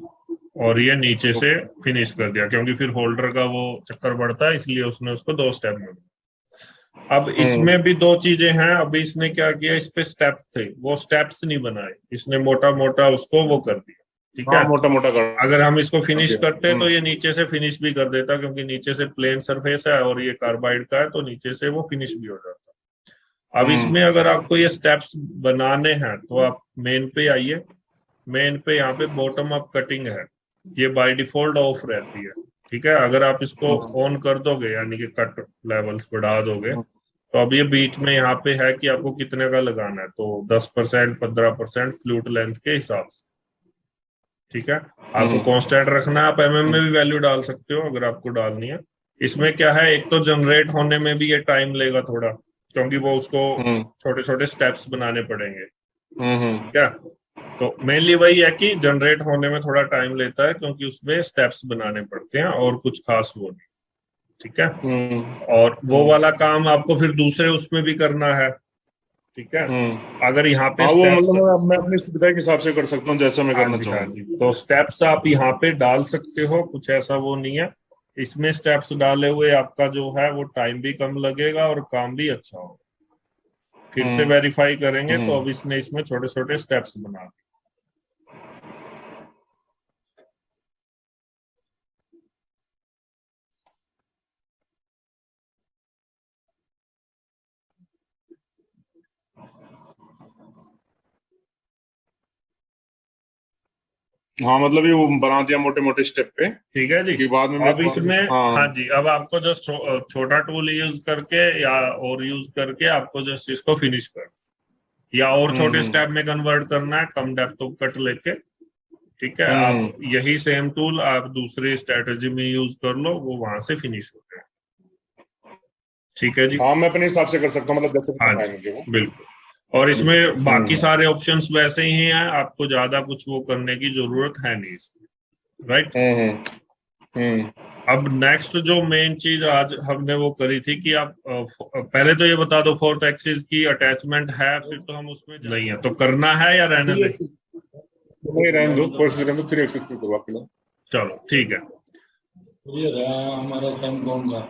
और ये नीचे से फिनिश कर दिया, क्योंकि फिर होल्डर का वो चक्कर बढ़ता है, इसलिए उसने उसको 2 स्टेप में। अब इसमें भी 2 चीजें हैं। अभी इसने क्या किया, इस पे स्टेप थे, वो स्टेप्स नहीं बनाए, इसने मोटा मोटा उसको वो कर दिया। ठीक है, मोटा मोटा कर। अगर हम इसको फिनिश करते तो ये नीचे से फिनिश भी कर देता, क्योंकि नीचे से प्लेन सरफेस है और ये कार्बाइड का है, तो नीचे से वो फिनिश भी हो जाता। अब इसमें अगर आपको ये स्टेप्स बनाने हैं तो आप मेन पे आइए। मेन पे यहाँ पे बॉटम अप कटिंग है, ये बाय डिफॉल्ट ऑफ रहती है। ठीक है, अगर आप इसको ऑन कर दोगे, यानी कि कट लेवल्स बढ़ा दोगे, तो अब ये बीच में यहाँ पे है कि आपको कितने का लगाना है, तो 10%, 15% फ्लूट लेंथ के हिसाब से। ठीक है, आपको कांस्टेंट रखना है, आप एमएम में भी वैल्यू डाल सकते हो अगर आपको डालनी है। इसमें क्या है, एक तो जनरेट होने में भी ये टाइम लेगा थोड़ा, क्योंकि वो उसको छोटे छोटे स्टेप्स बनाने पड़ेंगे। क्या, तो मेनली वही है कि जनरेट होने में थोड़ा टाइम लेता है, क्योंकि उसमें स्टेप्स बनाने पड़ते हैं, और कुछ खास वो नहीं। ठीक है, और वो वाला काम आपको फिर दूसरे उसमें भी करना है। ठीक है, अगर यहाँ पे वो स्टेप्स, मतलब मैं अपनी सुविधा के हिसाब से कर सकता हूँ, जैसा मैं करना चाहूँ। तो स्टेप्स आप यहाँ पे डाल सकते हो, कुछ ऐसा वो नहीं है। इसमें स्टेप्स डाले हुए आपका जो है वो टाइम भी कम लगेगा और काम भी अच्छा होगा। फिर से वेरीफाई करेंगे, तो अब इसने इसमें छोटे छोटे स्टेप्स बना दिए। हाँ, मतलब ये वो बना दिया मोटे मोटे स्टेप पे। ठीक है जी, कि बाद में अब इसमें हाँ जी, अब आपको जस्ट छोटा टूल यूज करके या और यूज करके आपको जस्ट इसको फिनिश कर, या और छोटे स्टेप में कन्वर्ट करना है, कम डेप्थ ऑफ कट लेके। ठीक है, आप यही सेम टूल आप दूसरी स्ट्रेटजी में यूज कर लो, वो वहां से फिनिश होते हैं। ठीक है जी, हाँ मैं अपने हिसाब से कर सकता हूँ, मतलब जैसे हाँ जी, बिल्कुल। और इसमें बाकी सारे ऑप्शंस वैसे ही हैं, आपको ज्यादा कुछ वो करने की जरूरत है नहीं इसमें, राइट। अब नेक्स्ट जो मेन चीज आज हमने वो करी थी कि आप पहले तो ये बता दो फोर्थ एक्सिस की अटैचमेंट है, फिर तो हम उसमें नहीं है तो करना है या रहने दें? नहीं, रहने दो, फोर्थ रहने दो, 3 एक्सिस पे करवा के लो। चलो ठीक है। ये रहा हमारा सम कौन सा?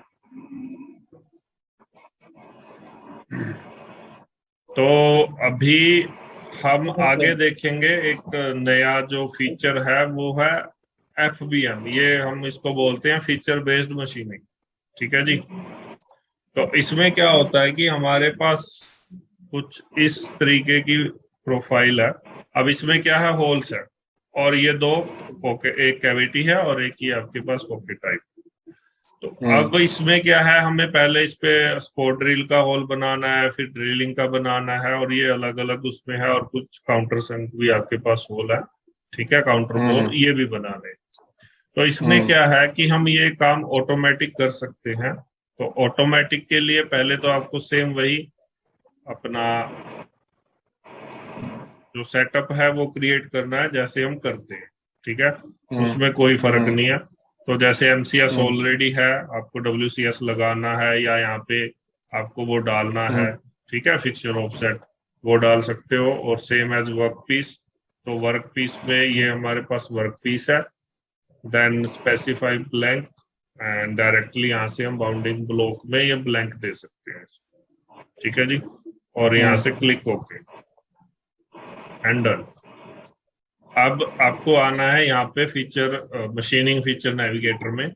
तो अभी हम आगे देखेंगे एक नया जो फीचर है वो है FBM। ये हम इसको बोलते हैं फीचर बेस्ड मशीनिंग, ठीक है जी। तो इसमें क्या होता है कि हमारे पास कुछ इस तरीके की प्रोफाइल है। अब इसमें क्या है, होल्स है और ये दो पॉकेट, एक कैविटी है और एक ही आपके पास पॉकेट टाइप। तो अब इसमें क्या है, हमें पहले इस पे स्पोर्ट ड्रिल का होल बनाना है, फिर ड्रिलिंग का बनाना है और ये अलग अलग उसमें है, और कुछ काउंटर संक भी आपके पास होल है, ठीक है, काउंटर बोर ये भी बनाने। तो इसमें क्या है कि हम ये काम ऑटोमेटिक कर सकते हैं। तो ऑटोमेटिक के लिए पहले तो आपको सेम वही अपना जो सेटअप है वो क्रिएट करना है जैसे हम करते हैं, ठीक है, उसमें कोई फर्क नहीं है। तो जैसे MCS ऑलरेडी है, आपको WCS लगाना है या यहाँ पे आपको वो डालना है, ठीक है, फिक्सचर ऑफसेट वो डाल सकते हो। और सेम एज वर्क पीस, तो वर्क पीस में ये हमारे पास वर्क पीस है, then specify blank and directly यहाँ से हम बाउंडिंग ब्लॉक में ये ब्लैंक दे सकते हैं, ठीक है जी। और यहाँ से क्लिक ओके एंड डन। अब आपको आना है यहाँ pay feature machining feature navigator में,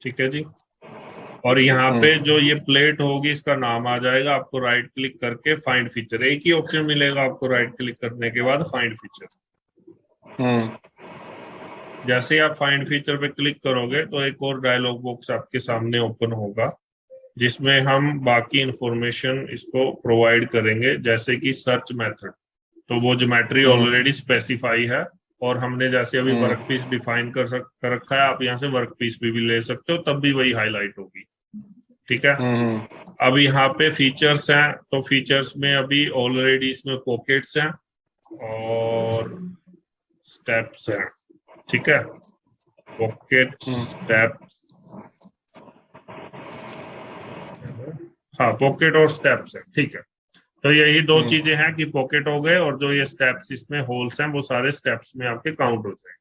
ठीक है जी। और यहाँ पे जो ये प्लेट होगी इसका नाम आ जाएगा, आपको राइट क्लिक करके फाइंड फीचर, एक ही ऑप्शन मिलेगा आपको राइट क्लिक करने के बाद, फाइंड फीचर। जैसे ही आप फाइंड फीचर पे क्लिक करोगे तो एक और डायलॉग बॉक्स आपके सामने ओपन होगा जिसमें हम बाकी इंफॉर्मेशन इसको प्रोवाइड करेंगे, जैसे कि सर्च मेथड। तो वो ज्योमेट्री ऑलरेडी स्पेसिफाई है और हमने जैसे अभी वर्क पीस डिफाइन कर रखा है, आप यहाँ से वर्क पीस भी ले सकते हो, तब भी वही हाईलाइट होगी, ठीक है। अब यहाँ पे फीचर्स हैं, तो फीचर्स में अभी ऑलरेडी इसमें पॉकेट्स हैं और स्टेप्स हैं, ठीक है, पॉकेट स्टेप्स, हाँ पॉकेट और स्टेप्स है, ठीक है। तो यही दो चीजें हैं कि पॉकेट हो गए और जो ये स्टेप्स इसमें होल्स हैं वो सारे स्टेप्स में आपके काउंट हो जाए,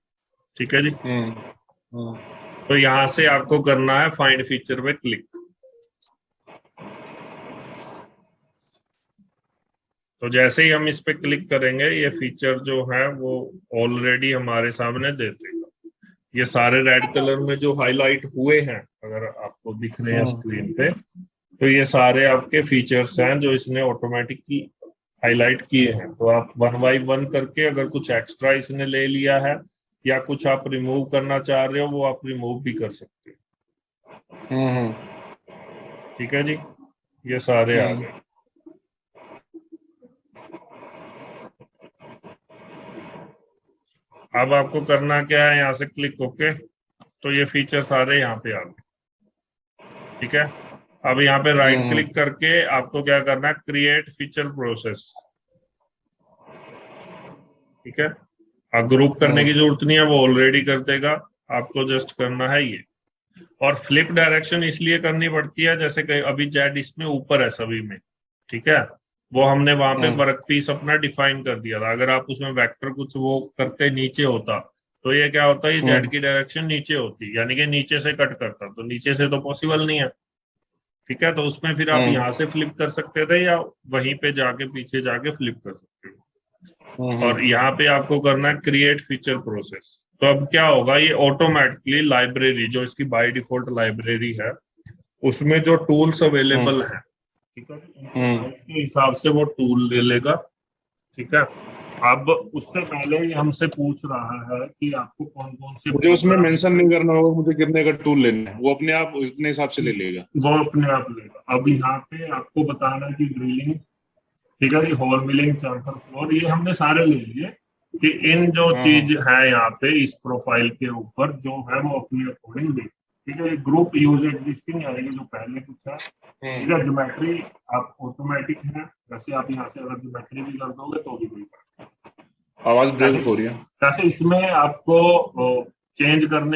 ठीक है जी। तो यहां से आपको करना है फाइंड फीचर पे क्लिक। तो जैसे ही हम इस पे क्लिक करेंगे ये फीचर जो है वो ऑलरेडी हमारे सामने दे देगा। ये सारे रेड कलर में जो हाईलाइट हुए हैं, अगर आपको दिख रहे हैं स्क्रीन पे, तो ये सारे आपके फीचर्स हैं जो इसने ऑटोमेटिकली हाईलाइट किए हैं। तो आप 1 बाय 1 करके अगर कुछ एक्स्ट्रा इसने ले लिया है या कुछ आप रिमूव करना चाह रहे हो वो आप रिमूव भी कर सकते हो, ठीक है जी। ये सारे आ गए। अब आपको करना क्या है, यहाँ से क्लिक ओके, तो ये फीचर सारे यहाँ पे आ गए, ठीक है। अब यहाँ पे राइट क्लिक करके आपको क्या करना है, क्रिएट फीचर प्रोसेस, ठीक है। अब ग्रुप करने की जरूरत नहीं है, वो ऑलरेडी कर देगा, आपको जस्ट करना है ये। और फ्लिप डायरेक्शन इसलिए करनी पड़ती है, जैसे कि अभी जेड इसमें ऊपर है सभी में, ठीक है, वो हमने वहां पे वर्क पीस अपना डिफाइन कर दिया था। अगर आप उसमें वेक्टर कुछ वो करके नीचे होता तो ये क्या होता है, ये जेड की डायरेक्शन नीचे होती, यानी कि नीचे से कट करता, तो नीचे से तो पॉसिबल नहीं है, ठीक है। तो उसमें फिर आप यहाँ से फ्लिप कर सकते थे या वहीं पे जाके पीछे जाके फ्लिप कर सकते हो। और यहाँ पे आपको करना है क्रिएट फीचर प्रोसेस। तो अब क्या होगा, ये ऑटोमेटिकली लाइब्रेरी जो इसकी बाय डिफॉल्ट लाइब्रेरी है उसमें जो टूल्स अवेलेबल हैं, ठीक है, उसके हिसाब से वो टूल ले लेगा, ठीक है। अब उससे पहले ही हमसे पूछ रहा है कि आपको कौन कौन से, मुझे उसमें मेंशन नहीं करना होगा मुझे कितने का टूल लेना है, वो अपने आप अपने हिसाब से ले लेगा, वो अपने आप लेगा। अब यहाँ पे आपको बताना है कि ड्रिलिंग, ठीक है जी, होल मिलिंग, चैम्फर फ्लोर, ये हमने सारे ले लिए कि इन जो चीज है यहाँ पे इस प्रोफाइल के ऊपर जो है वो अपने अकॉर्डिंग दे, ठीक है। ग्रुप यूज एग्जिस्टिंग यानी कि जो पहले कुछ है ठीक है। ज्योमेट्री आप ऑटोमेटिक है, वैसे आप यहाँ से अगर ज्योमेट्री भी कर दोगे तो भी कोई आवाज ब्रेक हो रही है। जैसे इसमें आपको चेंज करने